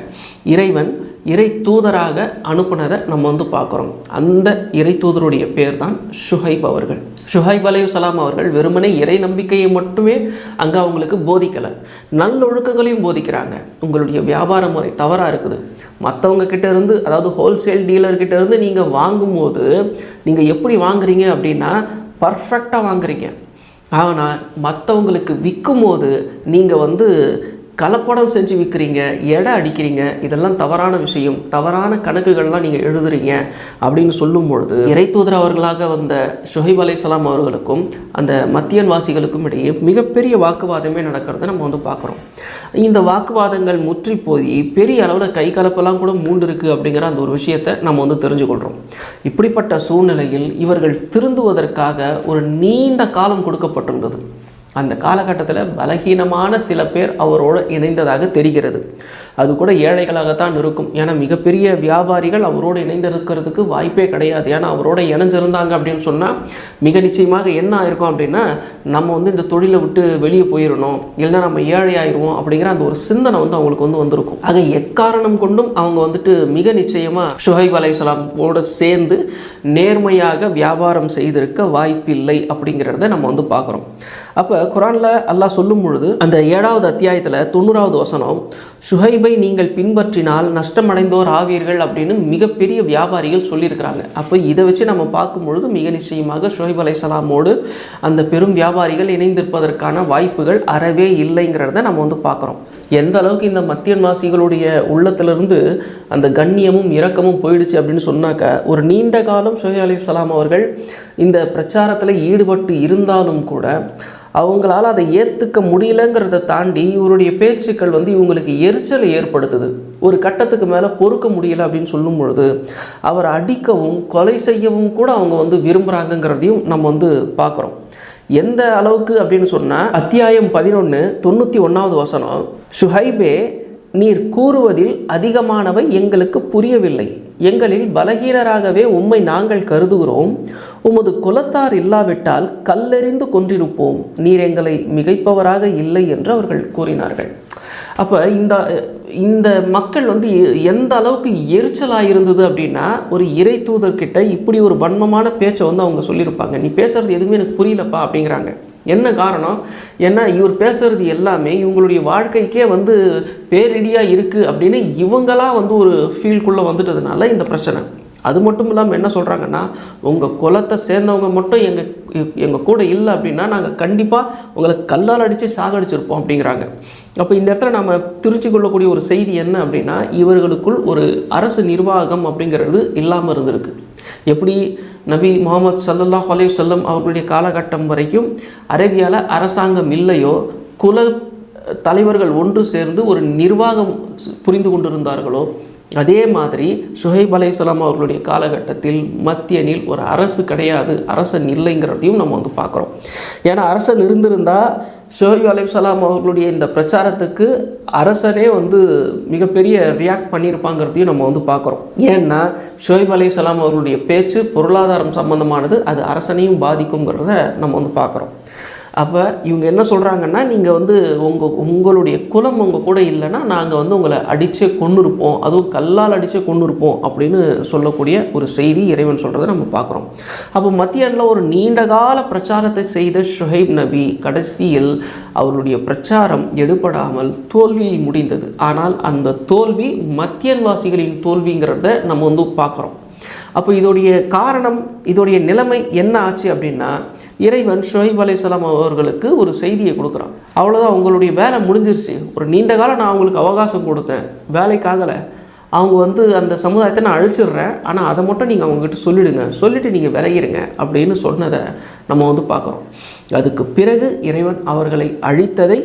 இறைவன் இறை தூதராக அனுப்புனதை நம்ம வந்து பார்க்குறோம். அந்த இறை தூதருடைய பேர் தான் ஷுஹைப் அவர்கள். ஷுஹைப் அலைஹிஸ்ஸலாம் அவர்கள் வெறுமனே இறை நம்பிக்கையை மட்டுமே அங்கே அவங்களுக்கு போதிக்கலை, நல்லொழுக்கங்களையும் போதிக்கிறாங்க. உங்களுடைய வியாபார முறை தவறாக இருக்குது, மற்றவங்க கிட்ட இருந்து, அதாவது ஹோல்சேல் டீலர்கிட்ட இருந்து நீங்கள் வாங்கும்போது நீங்கள் எப்படி வாங்குறீங்க அப்படின்னா பர்ஃபெக்டாக வாங்குறீங்க. ஆனால் மற்றவங்களுக்கு விற்கும் போது நீங்கள் வந்து கலப்படம் செஞ்சு விற்கிறீங்க, எடை அடிக்கிறீங்க, இதெல்லாம் தவறான விஷயம், தவறான கணக்குகள்லாம் நீங்கள் எழுதுறீங்க அப்படின்னு சொல்லும் பொழுது இறை தூதர் அவர்களாக வந்த ஷுஹைப் அலைஹிஸ்ஸலாம் அவர்களுக்கும் அந்த மத்தியன்வாசிகளுக்கும் இடையே மிகப்பெரிய வாக்குவாதமே நடக்கிறத நம்ம வந்து பார்க்குறோம். இந்த வாக்குவாதங்கள் முற்றி போய் பெரிய அளவில் கை கலப்பெல்லாம் கூட மூண்டிருக்கு அப்படிங்கிற அந்த ஒரு விஷயத்தை நம்ம வந்து தெரிஞ்சுக்கொள்கிறோம். இப்படிப்பட்ட சூழ்நிலையில் இவர்கள் திருந்துவதற்காக ஒரு நீண்ட காலம் கொடுக்கப்பட்டிருந்தது. அந்த காலகட்டத்தில் பலகீனமான சில பேர் அவரோடு இணைந்ததாக தெரிகிறது. அது கூட ஏழைகளாகத்தான் இருக்கும். ஏன்னா மிகப்பெரிய வியாபாரிகள் அவரோடு இணைந்திருக்கிறதுக்கு வாய்ப்பே கிடையாது. ஏன்னா அவரோட இணைஞ்சிருந்தாங்க அப்படின்னு சொன்னால் மிக நிச்சயமாக என்ன ஆயிருக்கும் அப்படின்னா, நம்ம வந்து இந்த தொழிலை விட்டு வெளியே போயிடணும், இல்லைன்னா நம்ம ஏழை ஆயிடுவோம் அப்படிங்கிற அந்த ஒரு சிந்தனை வந்து அவங்களுக்கு வந்து வந்திருக்கும். ஆக எக்காரணம் கொண்டும் அவங்க வந்துட்டு மிக நிச்சயமாக ஷுஹைப் அலைஹிஸ்ஸலாமோடு சேர்ந்து நேர்மையாக வியாபாரம் செய்திருக்க வாய்ப்பில்லை அப்படிங்கிறத நம்ம வந்து பார்க்குறோம். அப்போ குரானில் அல்லாஹ் சொல்லும் பொழுது அந்த 7வது அத்தியாயத்தில் 90வது வசனம், ஷுஹைபை நீங்கள் பின்பற்றினால் நஷ்டமடைந்தோர் ஆவீர்கள் அப்படின்னு மிகப்பெரிய வியாபாரிகள் சொல்லியிருக்கிறாங்க. அப்போ இதை வச்சு நம்ம பார்க்கும் பொழுது மிக நிச்சயமாக ஷுஹைப் அலைஹிஸ்ஸலாமோடு அந்த பெரும் வியாபாரிகள் இணைந்திருப்பதற்கான வாய்ப்புகள் அறவே இல்லைங்கிறத நம்ம வந்து பார்க்குறோம். எந்த அளவுக்கு இந்த மத்தியன்வாசிகளுடைய உள்ளத்திலிருந்து அந்த கண்ணியமும் இரக்கமும் போயிடுச்சு அப்படின்னு சொன்னாக்க, ஒரு நீண்ட காலம் ஷுஹைப் அலைஹிஸ்ஸலாம் அவர்கள் இந்த பிரச்சாரத்தில் ஈடுபட்டு இருந்தாலும் கூட அவங்களால் அதை ஏற்றுக்க முடியலங்கிறத தாண்டி இவருடைய பேச்சுக்கள் வந்து இவங்களுக்கு எரிச்சலை ஏற்படுத்துது. ஒரு கட்டத்துக்கு மேலே பொறுக்க முடியலை அப்படின்னு சொல்லும் பொழுது அவரை அடிக்கவும் கொலை செய்யவும் கூட அவங்க வந்து விரும்புகிறாங்கங்கிறதையும் நம்ம வந்து பார்க்குறோம். எந்த அளவுக்கு அப்படின்னு சொன்னால் அத்தியாயம் 11 91வது வசனம், ஷுஹைபே நீர் கூறுவதில் அதிகமானவை எங்களுக்கு புரியவில்லை, எங்களில் பலகீனராகவே உம்மை நாங்கள் கருதுகிறோம், உமது குலத்தார் இல்லாவிட்டால் கல்லெறிந்து கொன்றிருப்போம், நீர் எங்களை மிகைப்பவராக இல்லை என்று அவர்கள் கூறினார்கள். அப்போ இந்த மக்கள் வந்து எந்த அளவுக்கு எரிச்சலாக இருந்தது அப்படின்னா, ஒரு இறை தூதர்கிட்ட இப்படி ஒரு வன்மமான பேச்சை வந்து அவங்க சொல்லியிருப்பாங்க. நீ பேசுகிறது எதுவுமே எனக்கு புரியலப்பா அப்படிங்கிறாங்க. என்ன காரணம்? ஏன்னா இவர் பேசுகிறது எல்லாமே இவங்களுடைய வாழ்க்கைக்கே வந்து பேரிடியாக இருக்குது அப்படின்னு இவங்களாம் வந்து ஒரு ஃபீல்குள்ளே வந்துட்டதுனால இந்த பிரச்சனை. அது மட்டும் இல்லாமல் என்ன சொல்கிறாங்கன்னா, உங்கள் குலத்தை சேர்ந்தவங்க மட்டும் எங்கள் கூட இல்லை அப்படின்னா நாங்கள் கண்டிப்பாக உங்களை கல்லால் அடித்து சாகடிச்சிருப்போம் அப்படிங்கிறாங்க. அப்போ இந்த இடத்துல நம்ம தெரிஞ்சு கொள்ளக்கூடிய ஒரு செய்தி என்ன அப்படின்னா, இவர்களுக்குள் ஒரு அரசு நிர்வாகம் அப்படிங்கிறது இல்லாமல் இருந்திருக்கு. எப்படி நபி முகமது ஸல்லல்லாஹு அலைஹி வஸல்லம் அவர்களுடைய காலகட்டம் வரைக்கும் அரேபியாவில் அரசாங்கம் இல்லையோ, குல தலைவர்கள் ஒன்று சேர்ந்து ஒரு நிர்வாகம் புரிந்து கொண்டிருந்தார்களோ, அதே மாதிரி ஷுஹைப் அலைஹிஸ்ஸலாம் அவர்களுடைய காலகட்டத்தில் மத்தியனில் ஒரு அரசு கிடையாது, அரசன் இல்லைங்கிறதையும் நம்ம வந்து பார்க்குறோம். ஏன்னா அரசன் இருந்திருந்தால் ஷுஹைப் அலைஹிஸ்ஸலாம் அவர்களுடைய இந்த பிரச்சாரத்துக்கு அரசனே வந்து மிகப்பெரிய ரியாக்ட் பண்ணியிருப்பாங்கிறதையும் நம்ம வந்து பார்க்குறோம். ஏன்னா ஷுஹைப் அலைஹிஸ்ஸலாம் அவர்களுடைய பேச்சு பொருளாதாரம் சம்பந்தமானது, அது அரசனையும் பாதிக்குங்கிறத நம்ம வந்து பார்க்குறோம். அப்போ இவங்க என்ன சொல்கிறாங்கன்னா, நீங்கள் வந்து உங்களுடைய குலம் உங்கள் கூட இல்லைன்னா நாங்கள் வந்து உங்களை அடித்தே கொன்னுருப்போம், அதுவும் கல்லால் அடித்தே கொன்னுருப்போம் அப்படின்னு சொல்லக்கூடிய ஒரு செய்தி இறைவன் சொல்கிறத நம்ம பார்க்குறோம். அப்போ மத்தியனில் ஒரு நீண்ட கால பிரச்சாரத்தை செய்த ஷுஹைப் நபி கடைசியில் அவருடைய பிரச்சாரம் எடுபடாமல் தோல்வியில் முடிந்தது. ஆனால் அந்த தோல்வி மத்தியன்வாசிகளின் தோல்விங்கிறத நம்ம வந்து பார்க்குறோம். அப்போ இதோடைய காரணம், இதோடைய நிலைமை என்ன ஆச்சு அப்படின்னா, இறைவன் ஷுஹைப் அலைஹிஸ்ஸலாம் அவர்களுக்கு ஒரு செய்தியை கொடுக்குறான். அவ்வளோதான், உங்களுடைய வேலை முடிஞ்சிருச்சு. ஒரு நீண்ட காலம் நான் அவங்களுக்கு அவகாசம் கொடுத்தேன், வேலைக்காகலை. அவங்க வந்து அந்த சமுதாயத்தை நான் அழிச்சிடுறேன், ஆனால் அதை மட்டும் நீங்கள் அவங்ககிட்ட சொல்லிவிட்டு நீங்கள் விலகிடுங்க அப்படின்னு சொன்னதை நம்ம வந்து பார்க்குறோம். அதுக்கு பிறகு இறைவன் அவர்களை அழித்ததை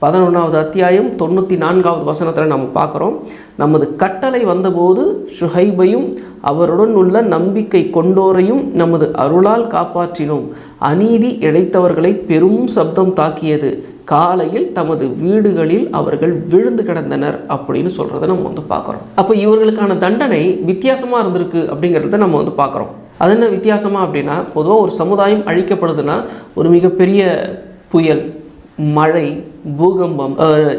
11வது அத்தியாயம் 94வது வசனத்தில் நம்ம பார்க்குறோம். நமது கட்டளை வந்தபோது ஷுஹைபையும் அவருடன் உள்ள நம்பிக்கை கொண்டோரையும் நமது அருளால் காப்பாற்றினோம், அநீதி இழைத்தவர்களை பெரும் சப்தம் தாக்கியது, காலையில் தமது வீடுகளில் அவர்கள் விழுந்து கிடந்தனர் அப்படின்னு சொல்கிறத நம்ம வந்து பார்க்குறோம். அப்போ இவர்களுக்கான தண்டனை வித்தியாசமாக இருந்திருக்கு அப்படிங்கிறத நம்ம வந்து பார்க்குறோம். அது என்ன வித்தியாசமாக அப்படின்னா, பொதுவாக ஒரு சமுதாயம் அழிக்கப்படுதுன்னா ஒரு மிகப்பெரிய புயல், மழை, பூகம்பம்,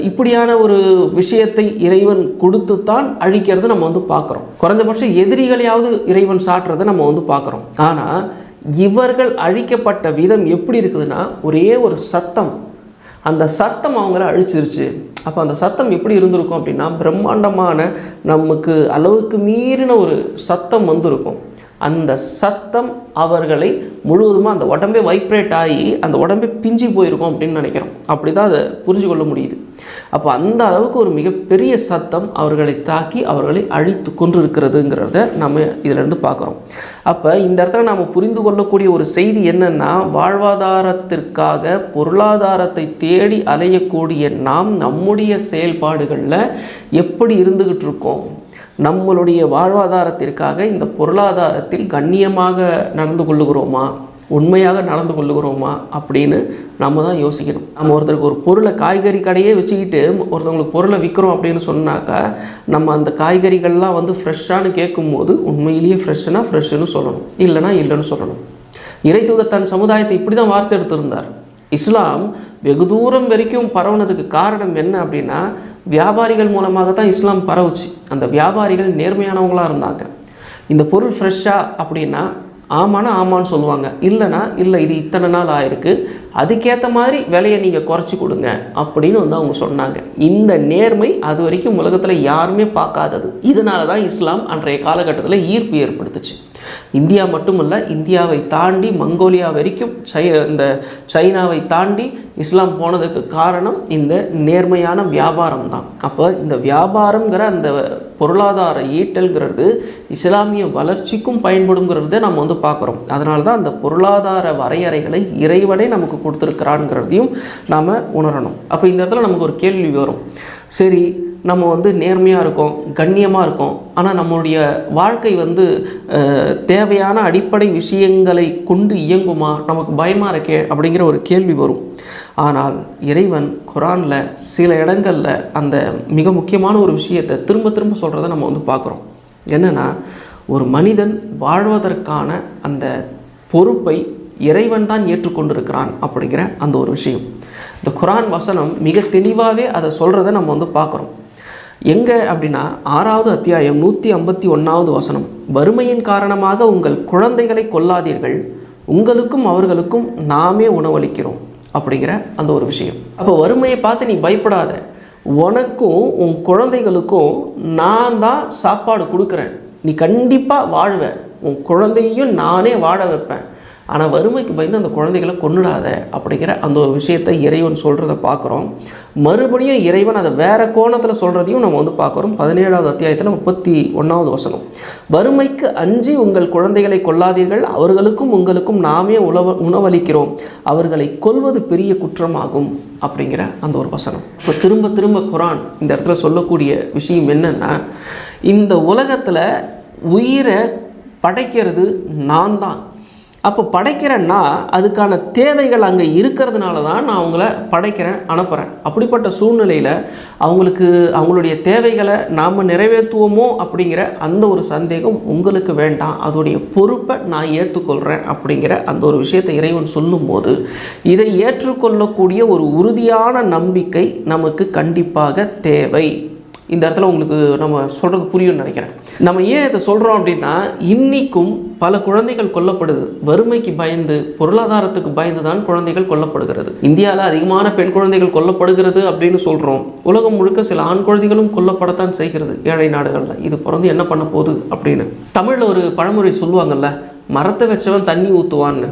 இப்படியான ஒரு விஷயத்தை இறைவன் கொடுத்துத்தான் அழிக்கிறது நம்ம வந்து பார்க்குறோம். குறைந்தபட்சம் எதிரிகளையாவது இறைவன் சாட்டுறதை நம்ம வந்து பார்க்குறோம். ஆனால் இவர்கள் அழிக்கப்பட்ட விதம் எப்படி இருக்குதுன்னா, ஒரே ஒரு சத்தம், அந்த சத்தம் அவங்கள அழிச்சிருச்சு. அப்போ அந்த சத்தம் எப்படி இருந்திருக்கும் அப்படின்னா, பிரம்மாண்டமான நமக்கு அளவுக்கு மீறின ஒரு சத்தம் வந்திருக்கும். அந்த சத்தம் அவர்களை முழுவதுமாக அந்த உடம்பே வைப்ரேட் ஆகி அந்த உடம்பே பிஞ்சு போயிருக்கும் அப்படின்னு நினைக்கிறோம். அப்படி தான் அதை புரிஞ்சு கொள்ள முடியுது. அப்போ அந்த அளவுக்கு ஒரு மிகப்பெரிய சத்தம் அவர்களை தாக்கி அவர்களை அழித்து கொண்டிருக்கிறதுங்கிறத நம்ம இதிலேருந்து பார்க்குறோம். அப்போ இந்த இடத்துல நாம் புரிந்து கொள்ளக்கூடிய ஒரு செய்தி என்னென்னா, வாழ்வாதாரத்திற்காக பொருளாதாரத்தை தேடி அலையக்கூடிய நாம் நம்முடைய செயல்பாடுகளில் எப்படி இருந்துக்கிட்டு இருக்கோம், நம்மளுடைய வாழ்வாதாரத்திற்காக இந்த பொருளாதாரத்தில் கண்ணியமாக நடந்து கொள்ளுகிறோமா, உண்மையாக நடந்து கொள்ளுகிறோமா அப்படின்னு நம்ம தான் யோசிக்கணும். நம்ம ஒருத்தருக்கு ஒரு பொருளை, காய்கறி கடையே வச்சுக்கிட்டு ஒருத்தவங்களுக்கு பொருளை விற்கிறோம் அப்படின்னு சொன்னாக்கா, நம்ம அந்த காய்கறிகள்லாம் வந்து ஃப்ரெஷ்ஷானு கேட்கும்போது உண்மையிலேயே ஃப்ரெஷ்ஷுனா ஃப்ரெஷ்ஷுன்னு சொல்லணும், இல்லைனா இல்லைன்னு சொல்லணும். இறைத்தூதர் தன் சமுதாயத்தை இப்படி தான் வார்த்தை எடுத்திருந்தார். இஸ்லாம் வெகு தூரம் வரைக்கும் பரவுனதுக்கு காரணம் என்ன அப்படின்னா, வியாபாரிகள் மூலமாக தான் இஸ்லாம் பரவுச்சு. அந்த வியாபாரிகள் நேர்மையானவங்களாக இருந்தாங்க. இந்த பொருள் ஃப்ரெஷ்ஷா அப்படின்னா ஆமானா ஆமான்னு சொல்லுவாங்க, இல்லைனா இல்லை இது இத்தனை நாள் ஆயிருக்கு, அதுக்கேற்ற மாதிரி விலையை நீங்கள் குறைச்சி கொடுங்க அப்படின்னு வந்து அவங்க சொன்னாங்க. இந்த நேர்மை அது வரைக்கும் உலகத்தில் யாருமே பார்க்காதது. இதனால தான் இஸ்லாம் அன்றைய காலகட்டத்தில் ஈர்ப்பு ஏற்படுத்துச்சு. இந்தியா மட்டுமல்ல, இந்தியாவை தாண்டி மங்கோலியா வரைக்கும் இந்த சைனாவை தாண்டி இஸ்லாம் போனதுக்கு காரணம் இந்த நேர்மையான வியாபாரம் தான். அப்போ இந்த வியாபாரங்கிற அந்த பொருளாதார ஈட்டல்ங்கிறது இஸ்லாமிய வளர்ச்சிக்கும் பயன்படுங்கிறத நம்ம வந்து பார்க்குறோம். அதனால தான் அந்த பொருளாதார வரையறைகளை இறைவனே நமக்கு கொடுத்துருக்கிறான்ங்கிறதையும் நாம் உணரணும். அப்போ இந்த இடத்துல நமக்கு ஒரு கேள்வி வரும், சரி நம்ம வந்து நேர்மையாக இருக்கோம், கண்ணியமாக இருக்கோம், ஆனால் நம்மளுடைய வாழ்க்கை வந்து தேவையான அடிப்படை விஷயங்களை கொண்டு இயங்குமா, நமக்கு பயமாக இருக்கே அப்படிங்கிற ஒரு கேள்வி வரும். ஆனால் இறைவன் குரானில் சில இடங்களில் அந்த மிக முக்கியமான ஒரு விஷயத்தை திரும்ப திரும்ப சொல்கிறத நம்ம வந்து பார்க்குறோம். என்னென்னா, ஒரு மனிதன் வாழ்வதற்கான அந்த பொறுப்பை இறைவன் தான் ஏற்றுக்கொண்டிருக்கிறான் அப்படிங்கிற அந்த ஒரு விஷயம் இந்த குரான் வசனம் மிக தெளிவாகவே அதை சொல்கிறத நம்ம வந்து பார்க்குறோம். எங்கே அப்படின்னா 6வது அத்தியாயம் 151வது வசனம், வறுமையின் காரணமாக உங்கள் குழந்தைகளை கொல்லாதீர்கள், உங்களுக்கும் அவர்களுக்கும் நாமே உணவளிக்கிறோம் அப்படிங்கிற அந்த ஒரு விஷயம். அப்போ வறுமையை பார்த்து நீ பயப்படாத, உனக்கும் உன் குழந்தைகளுக்கும் நான் தான் சாப்பாடு கொடுக்குறேன், நீ கண்டிப்பாக வாழ்வ, உன் குழந்தையும் நானே வாழ வைப்பேன், ஆனால் வறுமைக்கு பயந்து அந்த குழந்தைகளை கொன்னுடாத அப்படிங்கிற அந்த ஒரு விஷயத்தை இறைவன் சொல்கிறத பார்க்குறோம். மறுபடியும் இறைவன் அதை வேறு கோணத்தில் சொல்கிறதையும் நம்ம வந்து பார்க்குறோம். 17வது அத்தியாயத்தில் 31வது வசனம், வறுமைக்கு அஞ்சி உங்கள் குழந்தைகளை கொல்லாதீர்கள், அவர்களுக்கும் உங்களுக்கும் நாமே உணவளிக்கிறோம், அவர்களை கொல்வது பெரிய குற்றமாகும் அப்படிங்கிற அந்த ஒரு வசனம். இப்போ திரும்ப திரும்ப குரான் இந்த இடத்துல சொல்லக்கூடிய விஷயம் என்னென்னா, இந்த உலகத்தில் உயிரை படைக்கிறது நான் தான். அப்போ படைக்கிறேன்னா அதுக்கான தேவைகள் அங்கே இருக்கிறதுனால தான் நான் அவங்கள படைக்கிறேன், அனுப்புகிறேன். அப்படிப்பட்ட சூழ்நிலையில் அவங்களுடைய தேவைகளை நாம் நிறைவேற்றுவோமோ அப்படிங்கிற அந்த ஒரு சந்தேகம் உங்களுக்கு வேண்டாம், அதோடைய பொறுப்பை நான் ஏற்றுக்கொள்கிறேன் அப்படிங்கிற அந்த ஒரு விஷயத்தை இறைவன் சொல்லும்போது, இதை ஏற்றுக்கொள்ளக்கூடிய ஒரு உறுதியான நம்பிக்கை நமக்கு கண்டிப்பாக தேவை. இந்த இடத்துல உங்களுக்கு நம்ம சொல்கிறது புரியும்னு நினைக்கிறேன். நம்ம ஏன் இதை சொல்கிறோம் அப்படின்னா, இன்றைக்கும் பல குழந்தைகள் கொல்லப்படுது. வறுமைக்கு பயந்து, பொருளாதாரத்துக்கு பயந்து தான் குழந்தைகள் கொல்லப்படுகிறது. இந்தியாவில் அதிகமான பெண் குழந்தைகள் கொல்லப்படுகிறது அப்படின்னு சொல்கிறோம். உலகம் முழுக்க சில ஆண் குழந்தைகளும் கொல்லப்படத்தான் செய்கிறது ஏழை நாடுகளில். இது பிறந்து என்ன பண்ண போகுது அப்படின்னு. தமிழில் ஒரு பழமொழி சொல்லுவாங்கள்ல, மரத்தை வச்சவன் தண்ணி ஊற்றுவான்னு.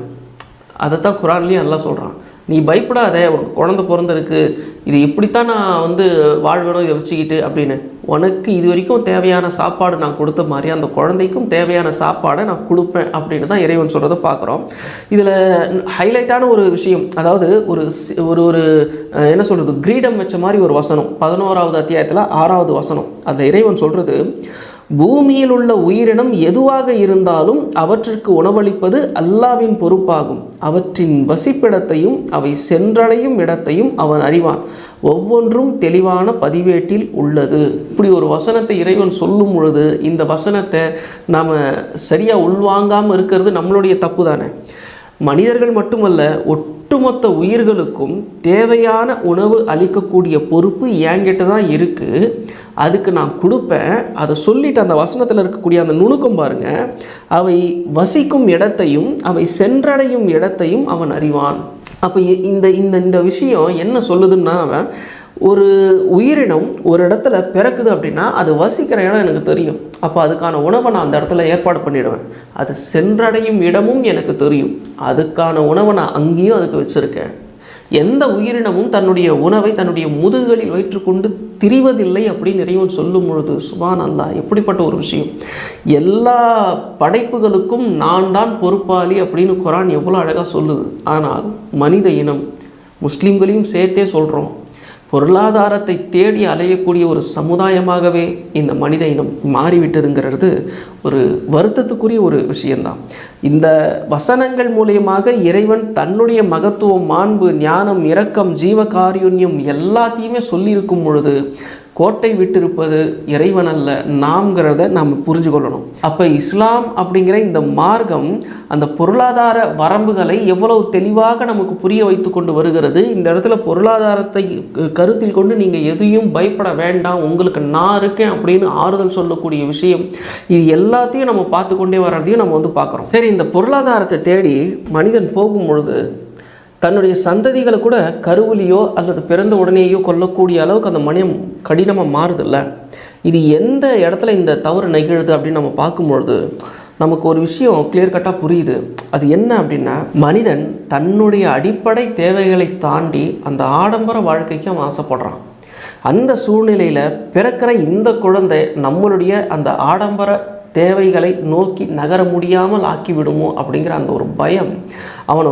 அதை தான் குரான்லேயும் எல்லாம் சொல்கிறான். நீ பயப்படாத, உனக்கு குழந்தை பிறந்திருக்கு, இது இப்படித்தான் நான் வந்து வாழ்வேணும் இதை வச்சுக்கிட்டு அப்படின்னு. உனக்கு இது வரைக்கும் தேவையான சாப்பாடு நான் கொடுத்த மாதிரி அந்த குழந்தைக்கும் தேவையான சாப்பாடை நான் கொடுப்பேன் அப்படின்னு தான் இறைவன் சொல்கிறத பார்க்குறோம். இதில் ஹைலைட்டான ஒரு விஷயம், அதாவது ஒரு ஒரு என்ன சொல்கிறது, கிரீடம் வச்ச மாதிரி ஒரு வசனம் 11வது அத்தியாயத்தில் 6வது வசனம். அதில் இறைவன் சொல்கிறது, பூமியில் உள்ள உயிரினம் எதுவாக இருந்தாலும் அவற்றிற்கு உணவளிப்பது அல்லாவின் பொறுப்பாகும், அவற்றின் வசிப்பிடத்தையும் அவை சென்றடையும் இடத்தையும் அவன் அறிவான், ஒவ்வொன்றும் தெளிவான பதிவேட்டில் உள்ளது. இப்படி ஒரு வசனத்தை இறைவன் சொல்லும் பொழுது இந்த வசனத்தை நாம் சரியாக உள்வாங்காமல் இருக்கிறது நம்மளுடைய தப்பு தானே. மனிதர்கள் மட்டுமல்ல, ஒட்டுமொத்த உயிர்களுக்கும் தேவையான உணவு அளிக்கக்கூடிய பொறுப்பு என்கிட்ட தான் இருக்குது, அதுக்கு நான் கொடுப்பேன். அதை சொல்லிட்டு அந்த வசனத்தில் இருக்கக்கூடிய அந்த நுணுக்கம் பாருங்கள், அவை வசிக்கும் இடத்தையும் அவை சென்றடையும் இடத்தையும் அவன் அறிவான். அப்போ இந்த இந்த இந்த விஷயம் என்ன சொல்லுதுன்னா, அவன் ஒரு உயிரினம் ஒரு இடத்துல பிறக்குது அப்படின்னா அது வசிக்கிற இடம் எனக்கு தெரியும், அப்போ அதுக்கான உணவை நான் அந்த இடத்துல ஏற்பாடு பண்ணிவிடுவேன். அது சென்றடையும் இடமும் எனக்கு தெரியும், அதுக்கான உணவை நான் அங்கேயும் அதுக்கு வச்சுருக்கேன். எந்த உயிரினமும் தன்னுடைய உணவை தன்னுடைய முதுகுகளில் வைற்றுக்கொண்டு திரிவதில்லை அப்படின்னு இறைவன் சொல்லும் பொழுது, சுபான் அல்லாஹ், எப்படிப்பட்ட ஒரு விஷயம். எல்லா படைப்புகளுக்கும் நான் தான் பொறுப்பாளி அப்படின்னு குரான் எவ்வளோ அழகாக சொல்லுது. ஆனால் மனித இனம், முஸ்லீம்களையும் சேர்த்தே சொல்கிறோம், பொருளாதாரத்தை தேடி அலையக்கூடிய ஒரு சமுதாயமாகவே இந்த மனித இனம் மாறிவிட்டதுங்கிறது ஒரு வருத்தத்துக்குரிய ஒரு விஷயந்தான். இந்த வசனங்கள் மூலியமாக இறைவன் தன்னுடைய மகத்துவம், மாண்பு, ஞானம், இரக்கம், ஜீவகாருண்யம் எல்லாத்தையுமே சொல்லியிருக்கும் பொழுது கோட்டை விட்டிருப்பது இறைவன் அல்ல, நாம்ங்கிறத நாம் புரிஞ்சு கொள்ளணும். அப்போ இஸ்லாம் அப்படிங்கிற இந்த மார்க்கம் அந்த பொருளாதார வரம்புகளை எவ்வளவு தெளிவாக நமக்கு புரிய வைத்து கொண்டு வருகிறது. இந்த இடத்துல பொருளாதாரத்தை கருத்தில் கொண்டு நீங்கள் எதையும் பயப்பட வேண்டாம், உங்களுக்கு நான் இருக்கேன் அப்படின்னு ஆறுதல் சொல்லக்கூடிய விஷயம், இது எல்லாத்தையும் நம்ம பார்த்து கொண்டே வர்றதையும் நம்ம பார்க்குறோம். சரி, இந்த பொருளாதாரத்தை தேடி மனிதன் போகும் பொழுது தன்னுடைய சந்ததிகளை கூட கருவிலையோ அல்லது பிறந்த உடனேயோ கொல்லக்கூடிய அளவுக்கு அந்த மனிதன் கடினமாக மாறுதில்ல. இது எந்த இடத்துல இந்த தவறு நிகழுது அப்படின்னு நம்ம பார்க்கும்பொழுது நமக்கு ஒரு விஷயம் கிளியர் கட்டாக புரியுது. அது என்ன அப்படின்னா, மனிதன் தன்னுடைய அடிப்படை தேவைகளை தாண்டி அந்த ஆடம்பர வாழ்க்கைக்கு அவன் ஆசைப்படுறான். அந்த சூழ்நிலையில் பிறக்கிற இந்த குழந்தை நம்மளுடைய அந்த ஆடம்பர தேவைகளை நோக்கி நகர முடியாமல் ஆக்கி விடுமோ அப்படிங்கிற அந்த ஒரு பயம் அவனை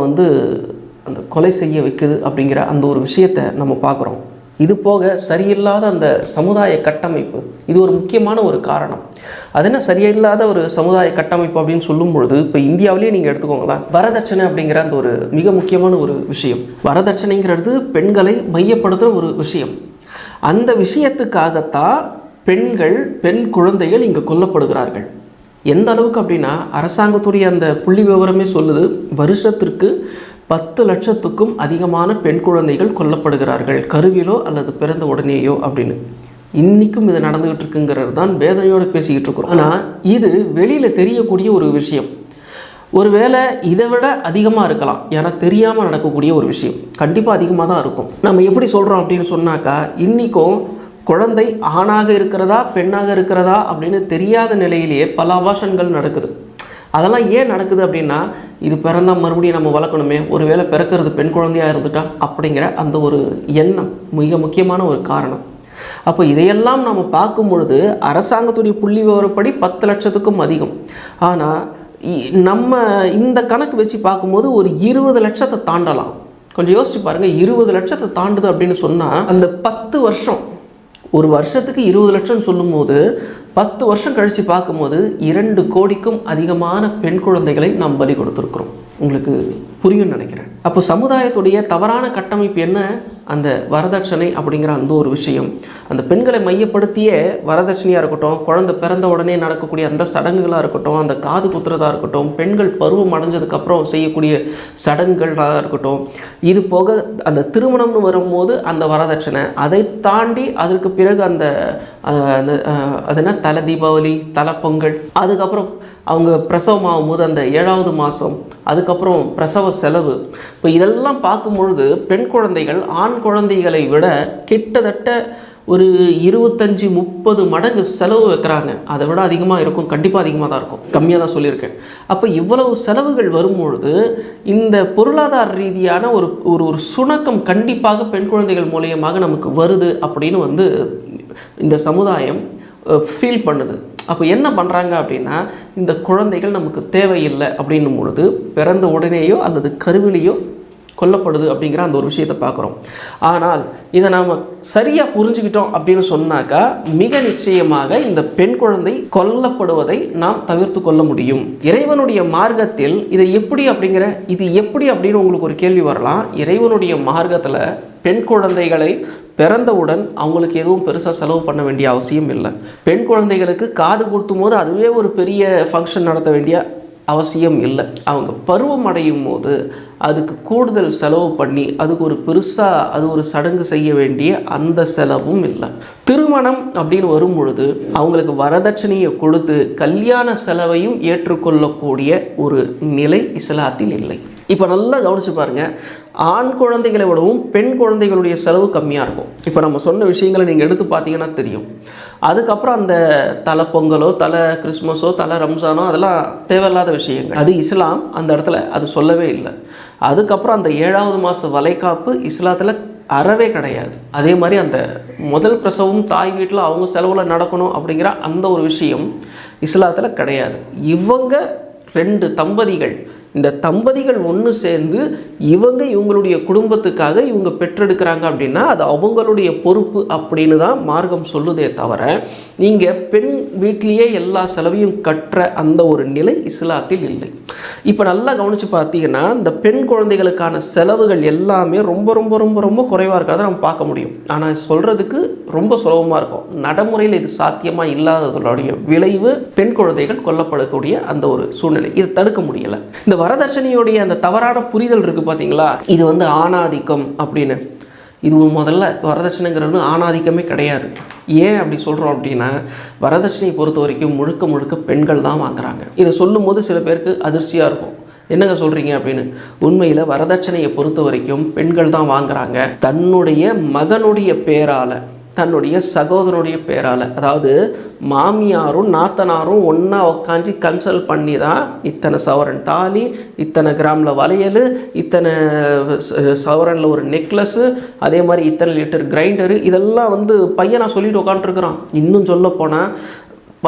அந்த கொலை செய்ய வைக்குது அப்படிங்கிற அந்த ஒரு விஷயத்தை நம்ம பார்க்குறோம். இது போக சரியில்லாத அந்த சமுதாய கட்டமைப்பு, இது ஒரு முக்கியமான ஒரு காரணம். அது என்ன சரியில்லாத ஒரு சமுதாய கட்டமைப்பு அப்படின்னு சொல்லும் பொழுது, இப்போ இந்தியாவிலேயே நீங்கள் எடுத்துக்கோங்களேன், வரதட்சணை அப்படிங்கிற அந்த ஒரு மிக முக்கியமான ஒரு விஷயம். வரதட்சணைங்கிறது பெண்களை மையப்படுத்துகிற ஒரு விஷயம். அந்த விஷயத்துக்காகத்தான் பெண் குழந்தைகள் இங்கே கொல்லப்படுகிறார்கள். எந்த அளவுக்கு அப்படின்னா, அரசாங்கத்துடைய அந்த புள்ளி விவரமே சொல்லுது, வருஷத்திற்கு 10 லட்சத்துக்கும் அதிகமான பெண் குழந்தைகள் கொல்லப்படுகிறார்கள், கருவிலோ அல்லது பிறந்த உடனேயோ அப்படின்னு. இன்றைக்கும் இது நடந்துகிட்டு இருக்குங்கிறது தான் வேதனையோடு பேசிக்கிட்டு இருக்கிறோம். ஆனால் இது வெளியில் தெரியக்கூடிய ஒரு விஷயம். ஒருவேளை இதை விட அதிகமாக இருக்கலாம், ஏன்னா தெரியாமல் நடக்கக்கூடிய ஒரு விஷயம் கண்டிப்பாக அதிகமாக தான் இருக்கும். நம்ம எப்படி சொல்கிறோம் அப்படின்னு சொன்னாக்கா, இன்றைக்கும் குழந்தை ஆணாக இருக்கிறதா பெண்ணாக இருக்கிறதா அப்படின்னு தெரியாத நிலையிலேயே பல அபாஷன்கள் நடக்குது. அதெல்லாம் ஏன் நடக்குது அப்படின்னா, இது பிறந்தால் மறுபடியும் நம்ம வளர்க்கணுமே, ஒருவேளை பிறக்கிறது பெண் குழந்தையாக இருந்துட்டா அப்படிங்கிற அந்த ஒரு எண்ணம் மிக முக்கியமான ஒரு காரணம். அப்போ இதையெல்லாம் நம்ம பார்க்கும் பொழுது அரசாங்கத்துடைய புள்ளி விவரப்படி 10 லட்சத்துக்கும் அதிகம். ஆனால் நம்ம இந்த கணக்கு வச்சு பார்க்கும்போது ஒரு 20 லட்சத்தை தாண்டலாம். கொஞ்சம் யோசிச்சு பாருங்கள், 20 லட்சத்தை தாண்டுது அப்படின்னு சொன்னால் அந்த 10 வருஷம், ஒரு வருஷத்துக்கு 20 லட்சம் சொல்லும்போது 10 வருஷம் கழித்து பார்க்கும்போது 2 கோடிக்கும் அதிகமான பெண் குழந்தைகளை நாம் பலி கொடுத்துருக்குறோம். உங்களுக்கு புரியும்னு நினைக்கிறேன். அப்போ சமுதாயத்துடைய தவறான கட்டமைப்பு என்ன, அந்த வரதட்சணை அப்படிங்கிற அந்த ஒரு விஷயம். அந்த பெண்களை மையப்படுத்திய வரதட்சணையாக இருக்கட்டும், குழந்தை பிறந்த உடனே நடக்கக்கூடிய அந்த சடங்குகளாக இருக்கட்டும், அந்த காது குத்துறதாக இருக்கட்டும், பெண்கள் பருவம் அடைஞ்சதுக்கப்புறம் செய்யக்கூடிய சடங்குகளாக இருக்கட்டும், இது போக அந்த திருமணம்னு வரும்போது அந்த வரதட்சணை, அதை தாண்டி அதற்கு பிறகு அது என்ன தலை தீபாவளி, தலை பொங்கல், அதுக்கப்புறம் அவங்க பிரசவம் ஆகும்போது அந்த 7வது மாதம், அதுக்கப்புறம் பிரசவ செலவு. இப்போ இதெல்லாம் பார்க்கும்பொழுது பெண் குழந்தைகள் ஆண் குழந்தைகளை விட கிட்டத்தட்ட ஒரு 25-30 மடங்கு செலவு வைக்கிறாங்க. அதை விட அதிகமாக இருக்கும், கண்டிப்பாக அதிகமாக தான் இருக்கும், கம்மியாக தான் சொல்லியிருக்கேன். அப்போ இவ்வளவு செலவுகள் வரும்பொழுது இந்த பொருளாதார ரீதியான ஒரு சுணக்கம் கண்டிப்பாக பெண் குழந்தைகள் மூலியமாக நமக்கு வருது அப்படின்னு இந்த சமுதாயம் ஃபீல் பண்ணுது. அப்போ என்ன பண்ணுறாங்க அப்படின்னா, இந்த குழந்தைகள் நமக்கு தேவையில்லை அப்படின்னும் பொழுது பிறந்த உடனேயோ அல்லது கருவிலையோ கொல்லப்படுது அப்படிங்கிற அந்த ஒரு விஷயத்தை பார்க்குறோம். ஆனால் இதை நாம் சரியாக புரிஞ்சுக்கிட்டோம் அப்படின்னு சொன்னாக்கா மிக நிச்சயமாக இந்த பெண் குழந்தை கொல்லப்படுவதை நாம் தவிர்த்து கொள்ள முடியும். இறைவனுடைய மார்க்கத்தில் இது எப்படி அப்படின்னு உங்களுக்கு ஒரு கேள்வி வரலாம். இறைவனுடைய மார்க்கத்தில் பெண் குழந்தைகளை பிறந்தவுடன் அவங்களுக்கு எதுவும் பெருசாக செலவு பண்ண வேண்டிய அவசியம் இல்லை. பெண் குழந்தைகளுக்கு காது குத்தும் போது அதுவே ஒரு பெரிய ஃபங்க்ஷன் நடத்த வேண்டிய அவசியம் இல்லை. அவங்க பருவம் அடையும் போது அதுக்கு கூடுதல் செலவு பண்ணி அதுக்கு ஒரு சடங்கு செய்ய வேண்டிய அந்த செலவும் இல்லை. திருமணம் அப்படின்னு வரும் பொழுது அவங்களுக்கு வரதட்சணையை கொடுத்து கல்யாண செலவையும் ஏற்றுக்கொள்ளக்கூடிய ஒரு நிலை இஸ்லாத்தில் இல்லை. இப்போ நல்லா கவனிச்சு பாருங்கள், ஆண் குழந்தைகளை விடவும் பெண் குழந்தைகளுடைய செலவு கம்மியாக இருக்கும். இப்போ நம்ம சொன்ன விஷயங்களை நீங்கள் எடுத்து பார்த்தீங்கன்னா தெரியும். அதுக்கப்புறம் அந்த தலை பொங்கலோ, தலை கிறிஸ்மஸோ, தலை ரம்ஜானோ அதெல்லாம் தேவையில்லாத விஷயங்கள். அது இஸ்லாம் அந்த இடத்துல அது சொல்லவே இல்லை. அதுக்கப்புறம் அந்த 7வது மாத வளைகாப்பு இஸ்லாத்தில் அறவே கிடையாது. அதே மாதிரி அந்த முதல் பிரசவம் தாய் வீட்டில் அவங்க செலவில் நடக்கணும் அப்படிங்கிற அந்த ஒரு விஷயம் இஸ்லாத்தில் கிடையாது. இவங்க 2 தம்பதிகள் இந்த தம்பதிகள் ஒன்று சேர்ந்து இவங்களுடைய குடும்பத்துக்காக இவங்க பெற்றெடுக்கிறாங்க அப்படின்னா அது அவங்களுடைய பொறுப்பு அப்படின்னு தான் மார்க்கம் சொல்லுதே தவிர நீங்கள் பெண் வீட்டிலேயே எல்லா செலவையும் கற்ற அந்த ஒரு நிலை இஸ்லாத்தில் இல்லை. இப்போ நல்லா கவனித்து பார்த்தீங்கன்னா இந்த பெண் குழந்தைகளுக்கான செலவுகள் எல்லாமே ரொம்ப ரொம்ப ரொம்ப ரொம்ப குறைவாக இருக்காத நம்ம பார்க்க முடியும். ஆனால் சொல்கிறதுக்கு ரொம்ப சுலபமாக இருக்கும், நடைமுறையில் இது சாத்தியமாக இல்லாததோடைய விளைவு பெண் குழந்தைகள் கொல்லப்படக்கூடிய அந்த ஒரு சூழ்நிலை. இதை தடுக்க முடியலை. இந்த வரதட்சணையுடைய அந்த தவறான புரிதல் இருக்குது பார்த்தீங்களா, இது ஆணாதிக்கம் அப்படின்னு. இது முதல்ல வரதட்சணைங்கிறது ஆணாதிக்கமே கிடையாது. ஏன் அப்படி சொல்கிறோம் அப்படின்னா வரதட்சணையை பொறுத்த வரைக்கும் முழுக்க முழுக்க பெண்கள் தான் வாங்குறாங்க. இதை சொல்லும் போது சில பேருக்கு அதிர்ச்சியாக இருக்கும், என்னங்க சொல்கிறீங்க அப்படின்னு. உண்மையில் வரதட்சணையை பொறுத்த வரைக்கும் பெண்கள் தான் வாங்குறாங்க. தன்னுடைய மகனுடைய பேரால், தன்னுடைய சகோதரனுடைய பேரால், அதாவது மாமியாரும் நாத்தனாரும் ஒன்றா உட்காந்து கன்சல்ட் பண்ணி தான் இத்தனை சவரன் தாலி, இத்தனை கிராமில் வளையல், இத்தனை சவரனில் ஒரு நெக்லஸ்ஸு, அதே மாதிரி இத்தனை லிட்டர் கிரைண்டரு, இதெல்லாம் பையன் நான் சொல்லிட்டு உட்காந்துருக்குறான். இன்னும் சொல்லப்போனால்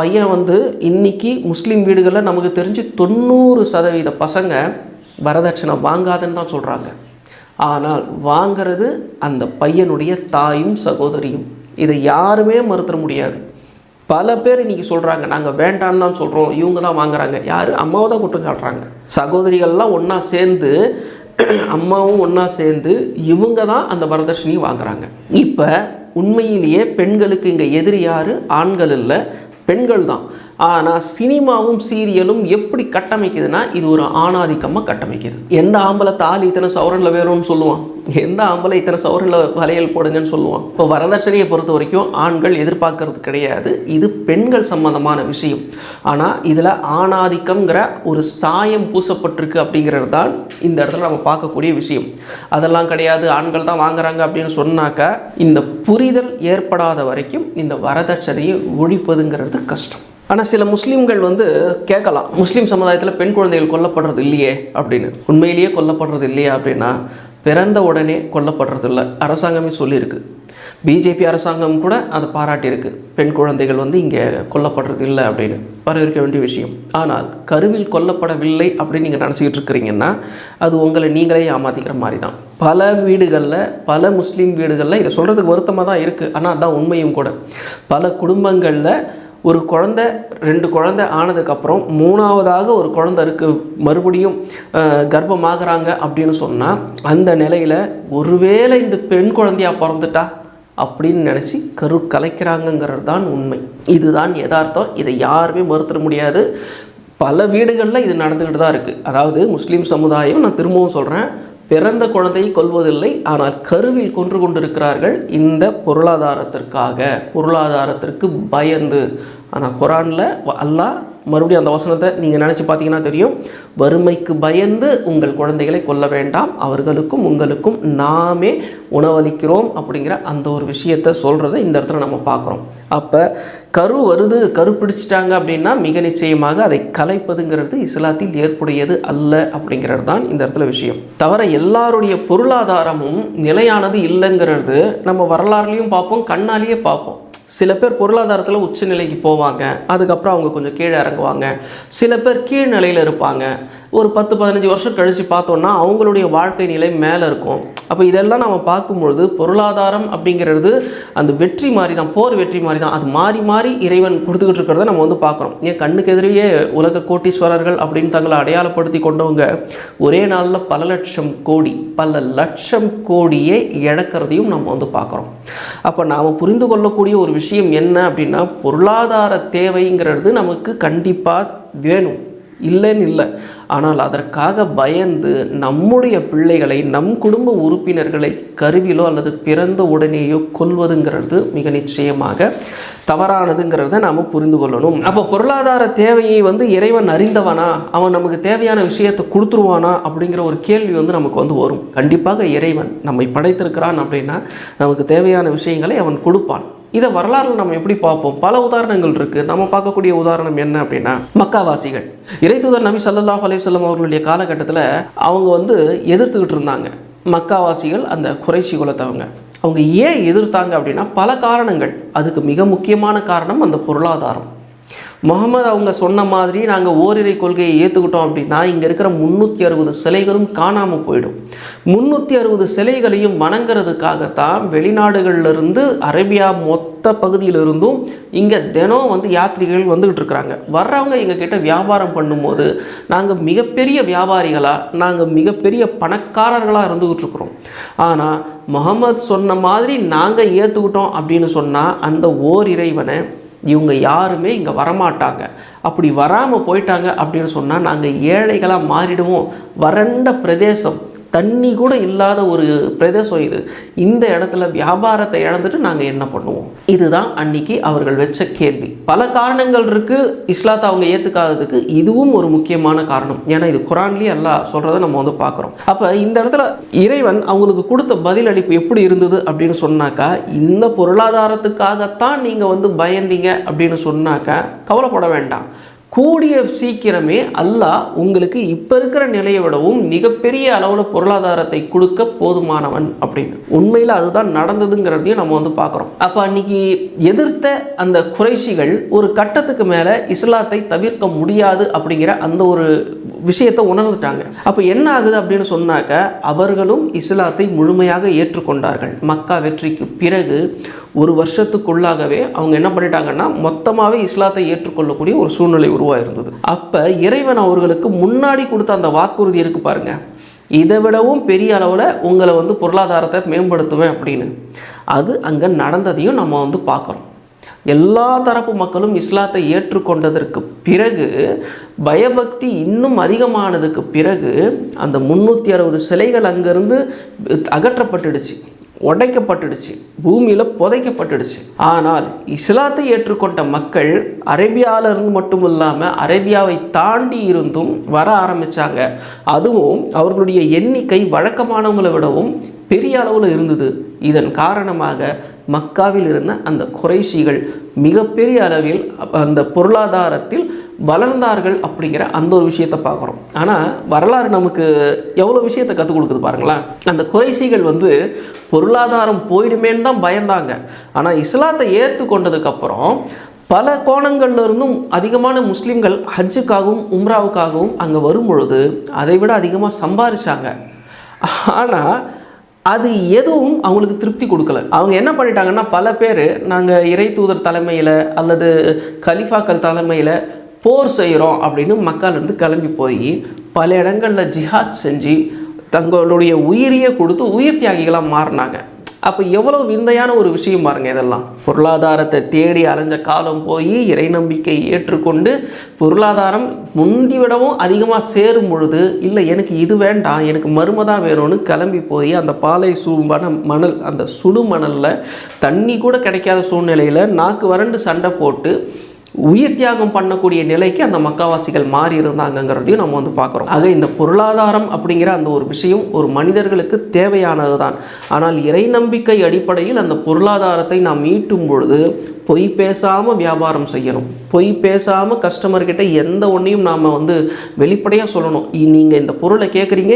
பையன் இன்றைக்கி முஸ்லீம் வீடுகளில் நமக்கு தெரிஞ்சு 90% பசங்க வரதட்சணை வாங்காதுன்னு தான் சொல்கிறாங்க. ஆனால் வாங்கிறது அந்த பையனுடைய தாயும் சகோதரியும். இதை யாருமே மறுத்த முடியாது. பல பேர் இன்றைக்கி சொல்கிறாங்க நாங்கள் வேண்டான்னு தான் சொல்கிறோம், இவங்க தான் வாங்குறாங்க. யார்? அம்மாவை தான் குற்றம் சாட்டுறாங்க. சகோதரிகள்லாம் ஒன்றா சேர்ந்து, அம்மாவும் ஒன்றா சேர்ந்து இவங்க தான் அந்த வரதட்சணையை வாங்குறாங்க. இப்போ உண்மையிலேயே பெண்களுக்கு இங்கே எதிரி யார்? ஆண்கள் இல்லை, பெண்கள் தான். ஆனால் சினிமாவும் சீரியலும் எப்படி கட்டமைக்குதுன்னா இது ஒரு ஆணாதிக்கமாக கட்டமைக்குது. எந்த ஆம்பளை தாலி இத்தனை சவரனில் வேணும்னு சொல்லுவான், எந்த ஆம்பளை இத்தனை சவரனில் வளையல் போடுங்கன்னு சொல்லுவான். இப்போ வரதட்சணையை பொறுத்த வரைக்கும் ஆண்கள் எதிர்பார்க்கறது கிடையாது, இது பெண்கள் சம்பந்தமான விஷயம். ஆனால் இதில் ஆணாதிக்கம்ங்கிற ஒரு சாயம் பூசப்பட்டிருக்கு அப்படிங்கிறது தான் இந்த இடத்துல நம்ம பார்க்கக்கூடிய விஷயம். அதெல்லாம் கிடையாது, ஆண்கள் தான் வாங்குறாங்க அப்படின்னு சொன்னாக்கா இந்த புரிதல் ஏற்படாத வரைக்கும் இந்த வரதட்சணையை ஒழிப்பதுங்கிறது கஷ்டம். ஆனால் சில முஸ்லீம்கள் கேட்கலாம், முஸ்லீம் சமுதாயத்தில் பெண் குழந்தைகள் கொல்லப்படுறது இல்லையே அப்படின்னு. உண்மையிலேயே கொல்லப்படுறது இல்லையா அப்படின்னா பிறந்த உடனே கொல்லப்படுறது இல்லை. அரசாங்கமே சொல்லியிருக்கு, பிஜேபி அரசாங்கம் கூட அதை பாராட்டியிருக்கு, பெண் குழந்தைகள் இங்கே கொல்லப்படுறது இல்லை அப்படின்னு. வரவேற்க வேண்டிய விஷயம். ஆனால் கருவில் கொல்லப்படவில்லை அப்படின்னு நீங்கள் நினச்சிக்கிட்டு இருக்கிறீங்கன்னா அது உங்களை நீங்களே ஏமாற்றிக்கிற மாதிரி தான். பல வீடுகளில், பல முஸ்லீம் வீடுகளில் இதை சொல்கிறதுக்கு வருத்தமாக தான் இருக்குது, ஆனால் அதுதான் உண்மையும் கூட. பல குடும்பங்களில் ஒரு குழந்தை 2 குழந்தை ஆனதுக்கப்புறம் 3ஆவதாக ஒரு குழந்தை இருக்குது, மறுபடியும் கர்ப்பமாகறாங்க அப்படின்னு சொன்னால் அந்த நிலையில் ஒருவேளை இந்த பெண் குழந்தையாக பிறந்துட்டா அப்படின்னு நினச்சி கரு கலைக்கிறாங்கங்கிறது தான் உண்மை. இதுதான் யதார்த்தம். இதை யாருமே மறுத்துட முடியாது. பல வீடுகளில் இது நடந்துக்கிட்டு தான் இருக்குது. அதாவது முஸ்லீம் சமுதாயம், நான் திரும்பவும் சொல்கிறேன், பிறந்த குழந்தையை கொல்வதில்லை, ஆனால் கருவில் கொன்று கொண்டிருக்கிறார்கள் இந்த பொருளாதாரத்திற்கு பயந்து. ஆனால் குரானில் அல்லாஹ் மறுபடியும் அந்த வசனத்தை நீங்கள் நினச்சி பார்த்தீங்கன்னா தெரியும், வறுமைக்கு பயந்து உங்கள் குழந்தைகளை கொல்ல வேண்டாம், அவர்களுக்கும் உங்களுக்கும் நாமே உணவளிக்கிறோம் அப்படிங்கிற அந்த ஒரு விஷயத்தை சொல்கிறத இந்த இடத்துல நம்ம பார்க்குறோம். அப்போ கரு வருது, கரு பிடிச்சிட்டாங்க அப்படின்னா மிக நிச்சயமாக அதை கலைப்பதுங்கிறது இஸ்லாத்தில் ஏற்புடையது அல்ல அப்படிங்கிறது தான் இந்த இடத்துல விஷயம். தவிர எல்லாருடைய பொருளாதாரமும் நிலையானது இல்லைங்கிறது நம்ம வரலாறுலையும் பார்ப்போம், கண்ணாலேயே பார்ப்போம். சில பேர் பொருளாதாரத்தில் உச்ச நிலைக்கு போவாங்க, அதுக்கப்புறம் அவங்க கொஞ்சம் கீழே இறங்குவாங்க. சில பேர் கீழ் நிலையில் இருப்பாங்க. ஒரு 10-15 வருஷம் கழித்து பார்த்தோன்னா அவங்களுடைய வாழ்க்கை நிலை மேலே இருக்கும். அப்போ இதெல்லாம் நம்ம பார்க்கும்பொழுது பொருளாதாரம் அப்படிங்கிறது அந்த வெற்றி மாதிரி தான், போர் வெற்றி மாதிரி தான். அது மாறி மாறி இறைவன் கொடுத்துக்கிட்டு இருக்கிறத நம்ம பார்க்குறோம். ஏன் கண்ணுக்கு எதிரையே உலக கோட்டீஸ்வரர்கள் அப்படின்னு தங்களை அடையாளப்படுத்தி கொண்டவங்க ஒரே நாளில் பல லட்சம் கோடியை இழக்கிறதையும் நம்ம பார்க்குறோம். அப்போ நாம் புரிந்து கொள்ளக்கூடிய ஒரு விஷயம் என்ன அப்படின்னா, பொருளாதார தேவைங்கிறது நமக்கு கண்டிப்பாக வேணும், இல்லைன்னு இல்லை. ஆனால் அதற்காக பயந்து நம்முடைய பிள்ளைகளை, நம் குடும்ப உறுப்பினர்களை கருவிலோ அல்லது பிறந்த உடனேயோ கொல்வதுங்கிறது மிக நிச்சயமாக தவறானதுங்கிறத நாம் புரிந்து கொள்ளணும். அப்போ பொருளாதார தேவையை இறைவன் அறிந்தவனா, அவன் நமக்கு தேவையான விஷயத்தை கொடுத்துருவானா அப்படிங்கிற ஒரு கேள்வி நமக்கு வரும். கண்டிப்பாக இறைவன் நம்மை படைத்திருக்கிறான் அப்படின்னா நமக்கு தேவையான விஷயங்களை அவன் கொடுப்பான். இதை வரலாறுல நம்ம எப்படி பார்ப்போம்? பல உதாரணங்கள் இருக்குது. நம்ம பார்க்கக்கூடிய உதாரணம் என்ன அப்படின்னா, மக்காவாசிகள் இறைத்தூதர் நபி ஸல்லல்லாஹு அலைஹி வஸல்லம் அவர்களுடைய காலகட்டத்தில் அவங்க எதிர்த்துக்கிட்டு இருந்தாங்க. மக்காவாசிகள் அந்த குறைஷி குலத்தவங்க அவங்க ஏன் எதிர்த்தாங்க அப்படின்னா பல காரணங்கள். அதுக்கு மிக முக்கியமான காரணம் அந்த பொருளாதாரம். முகமது அவங்க சொன்ன மாதிரி நாங்கள் ஓரிரை கொள்கையை ஏற்றுக்கிட்டோம் அப்படின்னா இங்கே இருக்கிற 360 சிலைகளும் காணாமல் போயிடும். 360 சிலைகளையும் வணங்குறதுக்காகத்தான் வெளிநாடுகளிலிருந்து அரேபியா மொத்த பகுதியிலிருந்தும் இங்கே தினம் வந்து யாத்ரிகள் வந்துக்கிட்டு இருக்கிறாங்க. வர்றவங்க எங்ககிட்ட வியாபாரம் பண்ணும்போது நாங்கள் மிகப்பெரிய வியாபாரிகளாக, நாங்கள் மிகப்பெரிய பணக்காரர்களாக இருந்துக்கிட்டு இருக்கிறோம். ஆனால் முகமது சொன்ன மாதிரி நாங்கள் ஏற்றுக்கிட்டோம் அப்படின்னு சொன்னால் அந்த ஓர் இறைவனை இவங்க யாருமே இங்கே வரமாட்டாங்க. அப்படி வராமல் போயிட்டாங்க அப்படின்னு சொன்னால் நாங்கள் ஏழைகளாக மாறிடுவோம். வறண்ட பிரதேசம், தண்ணி கூட இல்லாத ஒரு பிரதேசம் இது. இந்த இடத்துல வியாபாரத்தை இழந்துட்டு நாங்கள் என்ன பண்ணுவோம்? இதுதான் அன்னைக்கு அவர்கள் வச்ச கேள்வி. பல காரணங்கள் இருக்குது இஸ்லாத்தை அவங்க ஏற்றுக்காததுக்கு. இதுவும் ஒரு முக்கியமான காரணம். ஏன்னா இது குரான்லேயே எல்லாம் சொல்கிறத நம்ம வந்து பார்க்குறோம். அப்போ இந்த இடத்துல இறைவன் அவங்களுக்கு கொடுத்த பதிலளிப்பு எப்படி இருந்தது அப்படின்னு சொன்னாக்கா, இந்த பொருளாதாரத்துக்காகத்தான் நீங்கள் வந்து பயந்தீங்க அப்படின்னு சொன்னாக்கா கவலைப்பட வேண்டாம். கூடிய சீக்கிரமே அல்லாஹ் உங்களுக்கு இப்போ இருக்கிற நிலையை விடவும் மிகப்பெரிய அளவில் பொருளாதாரத்தை கொடுக்க போதுமானவன் அப்படின்னு. உண்மையில் அதுதான் நடந்ததுங்கிறதையும் நம்ம வந்து பார்க்குறோம். அப்போ அன்னைக்கு எதிர்த்த அந்த குறைஷிகள் ஒரு கட்டத்துக்கு மேலே இஸ்லாத்தை தவிர்க்க முடியாது அப்படிங்கிற அந்த ஒரு விஷயத்தை உணர்ந்துட்டாங்க. அப்போ என்ன ஆகுது அப்படின்னு சொன்னாக்க, அவர்களும் இஸ்லாத்தை முழுமையாக ஏற்றுக்கொண்டார்கள். மக்கா வெற்றிக்கு பிறகு ஒரு வருஷத்துக்குள்ளாகவே அவங்க என்ன பண்ணிட்டாங்கன்னா மொத்தமாகவே இஸ்லாத்தை ஏற்றுக்கொள்ளக்கூடிய ஒரு சூழ்நிலை உருவாயிருந்தது. அப்போ இறைவன் அவர்களுக்கு முன்னாடி கொடுத்த அந்த வாக்குறுதி இருக்கு பாருங்க, இதை விடவும் பெரிய அளவில் உங்களை வந்து பொருளாதாரத்தை மேம்படுத்துவேன் அப்படின்னு, அது அங்கே நடந்ததையும் நம்ம வந்து பார்க்குறோம். எல்லா தரப்பு மக்களும் இஸ்லாத்தை ஏற்றுக்கொண்டதற்கு பிறகு, பயபக்தி இன்னும் அதிகமானதுக்கு பிறகு அந்த 360 சிலைகள் அங்கேருந்து அகற்றப்பட்டுடுச்சு, உடைக்கப்பட்டுடுச்சு, பூமியில் புதைக்கப்பட்டுடுச்சு. ஆனால் இஸ்லாத்தை ஏற்றுக்கொண்ட மக்கள் அரேபியாவிலிருந்து மட்டும் இல்லாமல் அரேபியாவை தாண்டி இருந்தும் வர ஆரம்பித்தாங்க. அதுவும் அவர்களுடைய எண்ணிக்கை வழக்கமானவங்களை விடவும் பெரிய அளவில் இருந்தது. இதன் காரணமாக மக்காவில் இருந்த அந்த குறைஷிகள் மிகப்பெரிய அளவில் அந்த பொருளாதாரத்தில் வளர்ந்தார்கள் அப்படிங்கிற அந்த ஒரு விஷயத்தை பார்க்குறோம். ஆனால் வரலாறு நமக்கு எவ்வளோ விஷயத்தை கற்றுக் கொடுக்குது பாருங்களேன். அந்த குறைஷிகள் வந்து பொருளாதாரம் போயிடுமேன்னு தான் பயந்தாங்க. ஆனால் இஸ்லாத்தை ஏற்றுக்கொண்டதுக்கப்புறம் பல கோணங்கள்ல இருந்தும் அதிகமான முஸ்லீம்கள் ஹஜ்ஜுக்காகவும் உம்ராவுக்காகவும் அங்கே வரும் பொழுது அதை விட அதிகமாக சம்பாதிச்சாங்க. ஆனால் அது எதுவும் அவங்களுக்கு திருப்தி கொடுக்கல. அவங்க என்ன பண்ணிட்டாங்கன்னா, பல பேர் நாங்கள் இறை தூதர் தலைமையில் அல்லது கலிஃபாக்கள் தலைமையில் போர் செய்கிறோம் அப்படின்னு மக்களிருந்து கிளம்பி போய் பல இடங்களில் ஜிஹாத் செஞ்சு தங்களுடைய உயிரியை கொடுத்து உயிர் தியாகிகளாக மாறினாங்க. அப்போ எவ்வளோ விந்தையான ஒரு விஷயம் பாருங்கள். இதெல்லாம் பொருளாதாரத்தை தேடி அலைஞ்ச காலம் போய் இறை நம்பிக்கை ஏற்றுக்கொண்டு பொருளாதாரம் முந்தி விடவும் அதிகமாக சேரும் பொழுது, இல்லை எனக்கு இது வேண்டாம், எனக்கு மருமதான் வேணும்னு கிளம்பி போய் அந்த பாலை மணல், அந்த சுடு மணலில் தண்ணி கூட கிடைக்காத சூழ்நிலையில் நாக்கு வறண்டு சண்டை போட்டு உயிர் தியாகம் பண்ணக்கூடிய நிலைக்கு அந்த மக்காவாசிகள் மாறி இருந்தாங்கங்கிறதையும் நம்ம வந்து பார்க்குறோம். ஆக இந்த பொருளாதாரம் அப்படிங்கிற அந்த ஒரு விஷயம் ஒரு மனிதர்களுக்கு தேவையானது தான். ஆனால் இறை நம்பிக்கை அடிப்படையில் அந்த பொருளாதாரத்தை நாம் ஈட்டும் பொழுது பொய் பேசாமல் வியாபாரம் செய்யணும். பொய் பேசாமல் கஸ்டமர்கிட்ட எந்த ஒன்றையும் நாம் வந்து வெளிப்படையாக சொல்லணும். நீங்கள் இந்த பொருளை கேட்குறீங்க,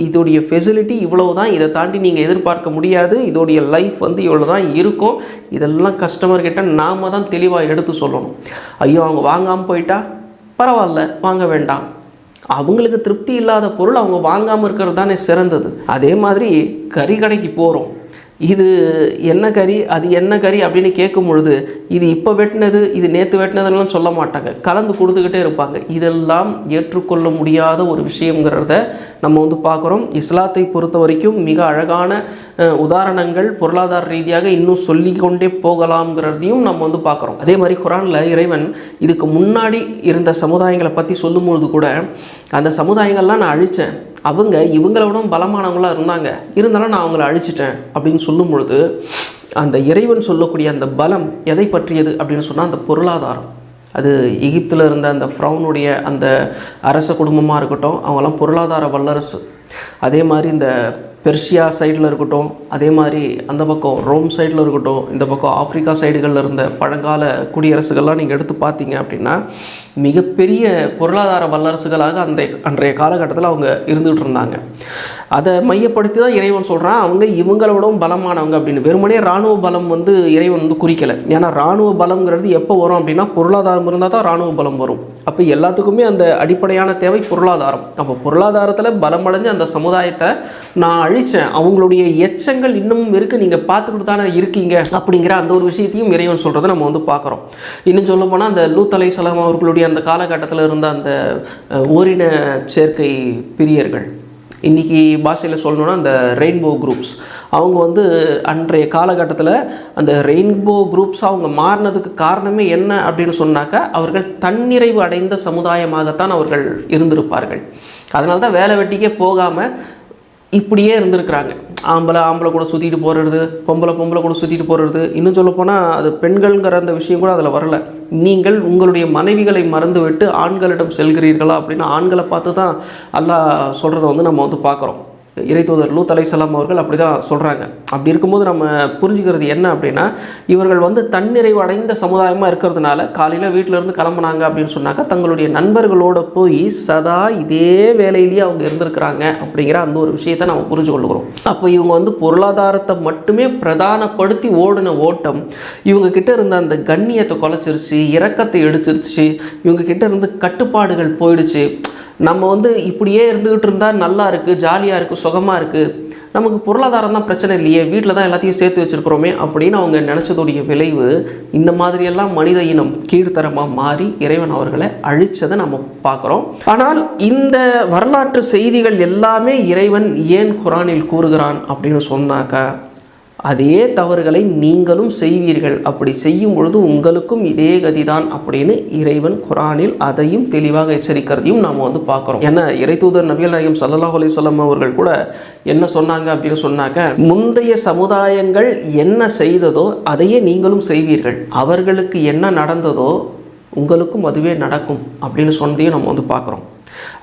இதோடைய ஃபெசிலிட்டி இவ்வளவு தான், இதை தாண்டி நீங்கள் எதிர்பார்க்க முடியாது, இதோடைய லைஃப் வந்து இவ்வளோ தான் இருக்கும், இதெல்லாம் கஸ்டமர்கிட்ட நாம் தான் தெளிவாக எடுத்து சொல்லணும். ஐயோ அவங்க வாங்காமல் போயிட்டா பரவாயில்ல, வாங்க வேண்டாம். அவங்களுக்கு திருப்தி இல்லாத பொருள் அவங்க வாங்காமல் இருக்கிறது தானே சிறந்தது. அதே மாதிரி கறி கடைக்கு போகிறோம், இது என்ன கறி, அது என்ன கறி அப்படின்னு கேட்கும் பொழுது இது இப்போ வெட்டினது, இது நேற்று வெட்டினதுலாம் சொல்ல மாட்டாங்க, கலந்து கொடுத்துக்கிட்டே இருப்பாங்க. இதெல்லாம் ஏற்றுக்கொள்ள முடியாத ஒரு விஷயங்கிறத நம்ம வந்து பார்க்குறோம். இஸ்லாத்தை பொறுத்த வரைக்கும் மிக அழகான உதாரணங்கள் பொருளாதார ரீதியாக இன்னும் சொல்லிக்கொண்டே போகலாம்ங்கிறதையும் நம்ம வந்து பார்க்குறோம். அதே மாதிரி குரானில் இறைவன் இதுக்கு முன்னாடி இருந்த சமுதாயங்களை பற்றி சொல்லும்பொழுது கூட, அந்த சமுதாயங்கள்லாம் நான் அழித்தேன், அவங்க இவங்களோட பலமானவங்களாக இருந்தாலும் நான் அவங்கள அழிச்சிட்டேன் அப்படின்னு சொல்லும் பொழுது, அந்த இறைவன் சொல்லக்கூடிய அந்த பலம் எதை பற்றியது அப்படின்னு சொன்னால் அந்த பொருளாதாரம். அது எகிப்தில் இருந்த அந்த ஃப்ரௌனுடைய அந்த அரச குடும்பமாக இருக்கட்டும், அவங்களாம் பொருளாதார வல்லரசு. அதே மாதிரி இந்த பெர்ஷியா சைடில் இருக்கட்டும், அதே மாதிரி அந்த பக்கம் ரோம் சைடில் இருக்கட்டும், இந்த பக்கம் ஆப்பிரிக்கா சைடுகளில் இருந்த பழங்கால குடியரசுகள்லாம் நீங்கள் எடுத்து பார்த்தீங்க அப்படின்னா மிகப்பெரிய பொருளாதார வல்லரசுகளாக அன்றைய காலகட்டத்தில் அவங்க இருந்துகிட்டு இருந்தாங்க. அதை மையப்படுத்தி தான் இறைவன் சொல்கிறான் அவங்க இவங்களோடவும் பலமானவங்க அப்படின்னு. வெறுமனே இராணுவ பலம் வந்து இறைவன் வந்து குறிக்கலை. ஏன்னா இராணுவ பலம்ங்கிறது எப்போ வரும் அப்படின்னா பொருளாதாரம் இருந்தால் தான் இராணுவ பலம் வரும். அப்போ எல்லாத்துக்குமே அந்த அடிப்படையான தேவை பொருளாதாரம். அப்போ பொருளாதாரத்தில் பலமடைஞ்ச அந்த சமுதாயத்தை நான் அழித்தேன், அவங்களுடைய எச்சங்கள் இன்னமும் இருக்குது, நீங்கள் பார்த்துக்கிட்டு தானே இருக்கீங்க அப்படிங்கிற அந்த ஒரு விஷயத்தையும் இறைவன் சொல்கிறத நம்ம வந்து பார்க்குறோம். இன்னும் சொல்ல போனால் அந்த லூத் அலைஹிஸ்ஸலாம் அவர்களுடைய அந்த காலகட்டத்தில் இருந்த அந்த ஓரின சேர்க்கை பிரியர்கள், இன்றைக்கி பாஷையில் சொல்லணுன்னா அந்த ரெயின்போ குரூப்ஸ், அவங்க வந்து அன்றைய காலகட்டத்தில் அந்த ரெயின்போ குரூப்ஸ் அவங்க மாறினதுக்கு காரணமே என்ன அப்படின்னு சொன்னாக்கா அவர்கள் தன்னிறைவு அடைந்த சமுதாயமாகத்தான் அவர்கள் இருந்திருப்பார்கள். அதனால தான் வேலை வெட்டிக்கே போகாமல் இப்படியே இருந்திருக்கிறாங்க. ஆம்பளை கூட சுற்றிட்டு போகிறது, பொம்பளை கூட சுற்றிட்டு போகிறது. இன்னும் சொல்லப்போனால் அது பெண்கள்ங்கிற அந்த விஷயம் கூட அதில் வரலை. நீங்கள் உங்களுடைய மனைவிகளை மறந்துவிட்டு ஆண்களிடம் செல்கிறீர்களா அப்படின்னு ஆண்களை பார்த்து தான் அல்லாஹ் சொல்கிறத வந்து நம்ம வந்து பார்க்குறோம். இறைத்தூதர் லூத் அலைஹிஸ்ஸலாம் அவர்கள் அப்படி தான் சொல்கிறாங்க. அப்படி இருக்கும்போது நம்ம புரிஞ்சுக்கிறது என்ன அப்படின்னா, இவர்கள் வந்து தன்னிறைவு அடைந்த சமுதாயமாக இருக்கிறதுனால காலையில் வீட்டிலேருந்து கிளம்புனாங்க அப்படின்னு சொன்னாக்கா தங்களுடைய நண்பர்களோடு போய் சதா இதே வேலையிலேயே அவங்க இருந்திருக்கிறாங்க அப்படிங்கிற அந்த ஒரு விஷயத்தை நம்ம புரிஞ்சு கொள்ளுகிறோம். அப்போ இவங்க வந்து பொருளாதாரத்தை மட்டுமே பிரதானப்படுத்தி ஓடின ஓட்டம் இவங்க கிட்ட இருந்த அந்த கண்ணியத்தை குலைச்சிருச்சு, இரக்கத்தை எடுத்துருச்சு, இவங்க கிட்ட இருந்து கட்டுப்பாடுகள் போயிடுச்சு. நம்ம வந்து இப்படியே இருந்துக்கிட்டு இருந்தால் நல்லா இருக்குது, ஜாலியாக இருக்குது, சுகமாக இருக்குது, நமக்கு பொருளாதாரம் தான் பிரச்சனை இல்லையே, வீட்டில் தான் எல்லாத்தையும் சேர்த்து வச்சுருக்கிறோமே அப்படின்னு அவங்க நினச்சதுடைய விளைவு இந்த மாதிரியெல்லாம் மனித இனம் கீழ்த்தரமாக மாறி இறைவன் அவர்களை அழித்ததை நம்ம பார்க்குறோம். ஆனால் இந்த வரலாற்று செய்திகள் எல்லாமே இறைவன் ஏன் குர்ஆனில் கூறுகிறான் அப்படின்னு சொன்னாக்கா, அதே தவறுகளை நீங்களும் செய்வீர்கள், அப்படி செய்யும் பொழுது உங்களுக்கும் இதே கதிதான் அப்படின்னு இறைவன் குர்ஆனில் அதையும் தெளிவாக எச்சரிக்கிறதையும் நாம் வந்து பார்க்குறோம். ஏன்னா இறைத்தூதர் நபிகள் நாயகம் ஸல்லல்லாஹு அலைஹி வஸல்லம் அவர்கள் கூட என்ன சொன்னாங்க அப்படின்னு சொன்னாக்க, முந்தைய சமுதாயங்கள் என்ன செய்ததோ அதையே நீங்களும் செய்வீர்கள், அவர்களுக்கு என்ன நடந்ததோ உங்களுக்கும் அதுவே நடக்கும் அப்படின்னு சொன்னதையும் நம்ம வந்து பார்க்குறோம்.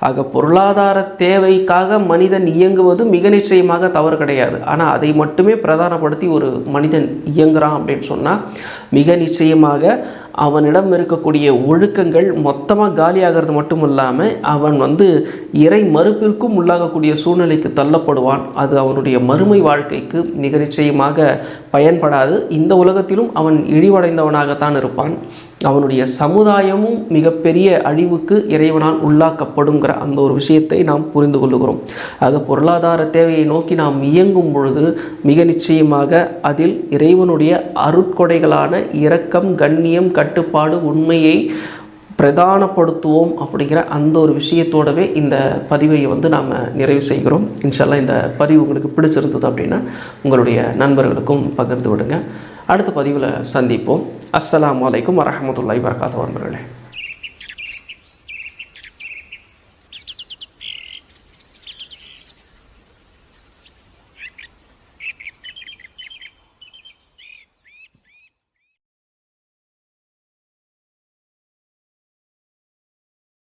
ஆக பொருளாதார தேவைக்காக மனிதன் இயங்குவது மிக நிச்சயமாக தவறு கிடையாது. ஆனால் அதை மட்டுமே பிரதானப்படுத்தி ஒரு மனிதன் இயங்குறான் அப்படின்னு சொன்னால் மிக நிச்சயமாக அவனிடம் இருக்கக்கூடிய ஒழுக்கங்கள் மொத்தமாக காலியாகிறது மட்டும் இல்லாமல் அவன் வந்து இறை மறுப்பிற்கும் உள்ளாகக்கூடிய சூழ்நிலைக்கு தள்ளப்படுவான். அது அவனுடைய மறுமை வாழ்க்கைக்கு மிக நிச்சயமாக பயன்படாது. இந்த உலகத்திலும் அவன் இழிவடைந்தவனாகத்தான் இருப்பான். அவனுடைய சமுதாயமும் மிகப்பெரிய அழிவுக்கு இறைவனால் உள்ளாக்கப்படுங்கிற அந்த ஒரு விஷயத்தை நாம் புரிந்து கொள்ளுகிறோம். ஆக பொருளாதார தேவையை நோக்கி நாம் இயங்கும் பொழுது மிக நிச்சயமாக அதில் இறைவனுடைய அருட்கொடைகளான இரக்கம், கண்ணியம், கட்டுப்பாடு, உண்மையை பிரதானப்படுத்துவோம் அப்படிங்கிற அந்த ஒரு விஷயத்தோடவே இந்த பதிவை வந்து நாம் நிறைவு செய்கிறோம். இன்ஷா அல்லாஹ் இந்த பதிவு உங்களுக்கு பிடிச்சிருந்தது அப்படின்னா உங்களுடைய நண்பர்களுக்கும் பகிர்ந்து விடுங்க. அடுத்த பதிவில் சந்திப்போம். அஸ்ஸலாமு அலைக்கும் வரஹ்மத்துல்லாஹி வபரகாத்துஹு நண்பர்களே.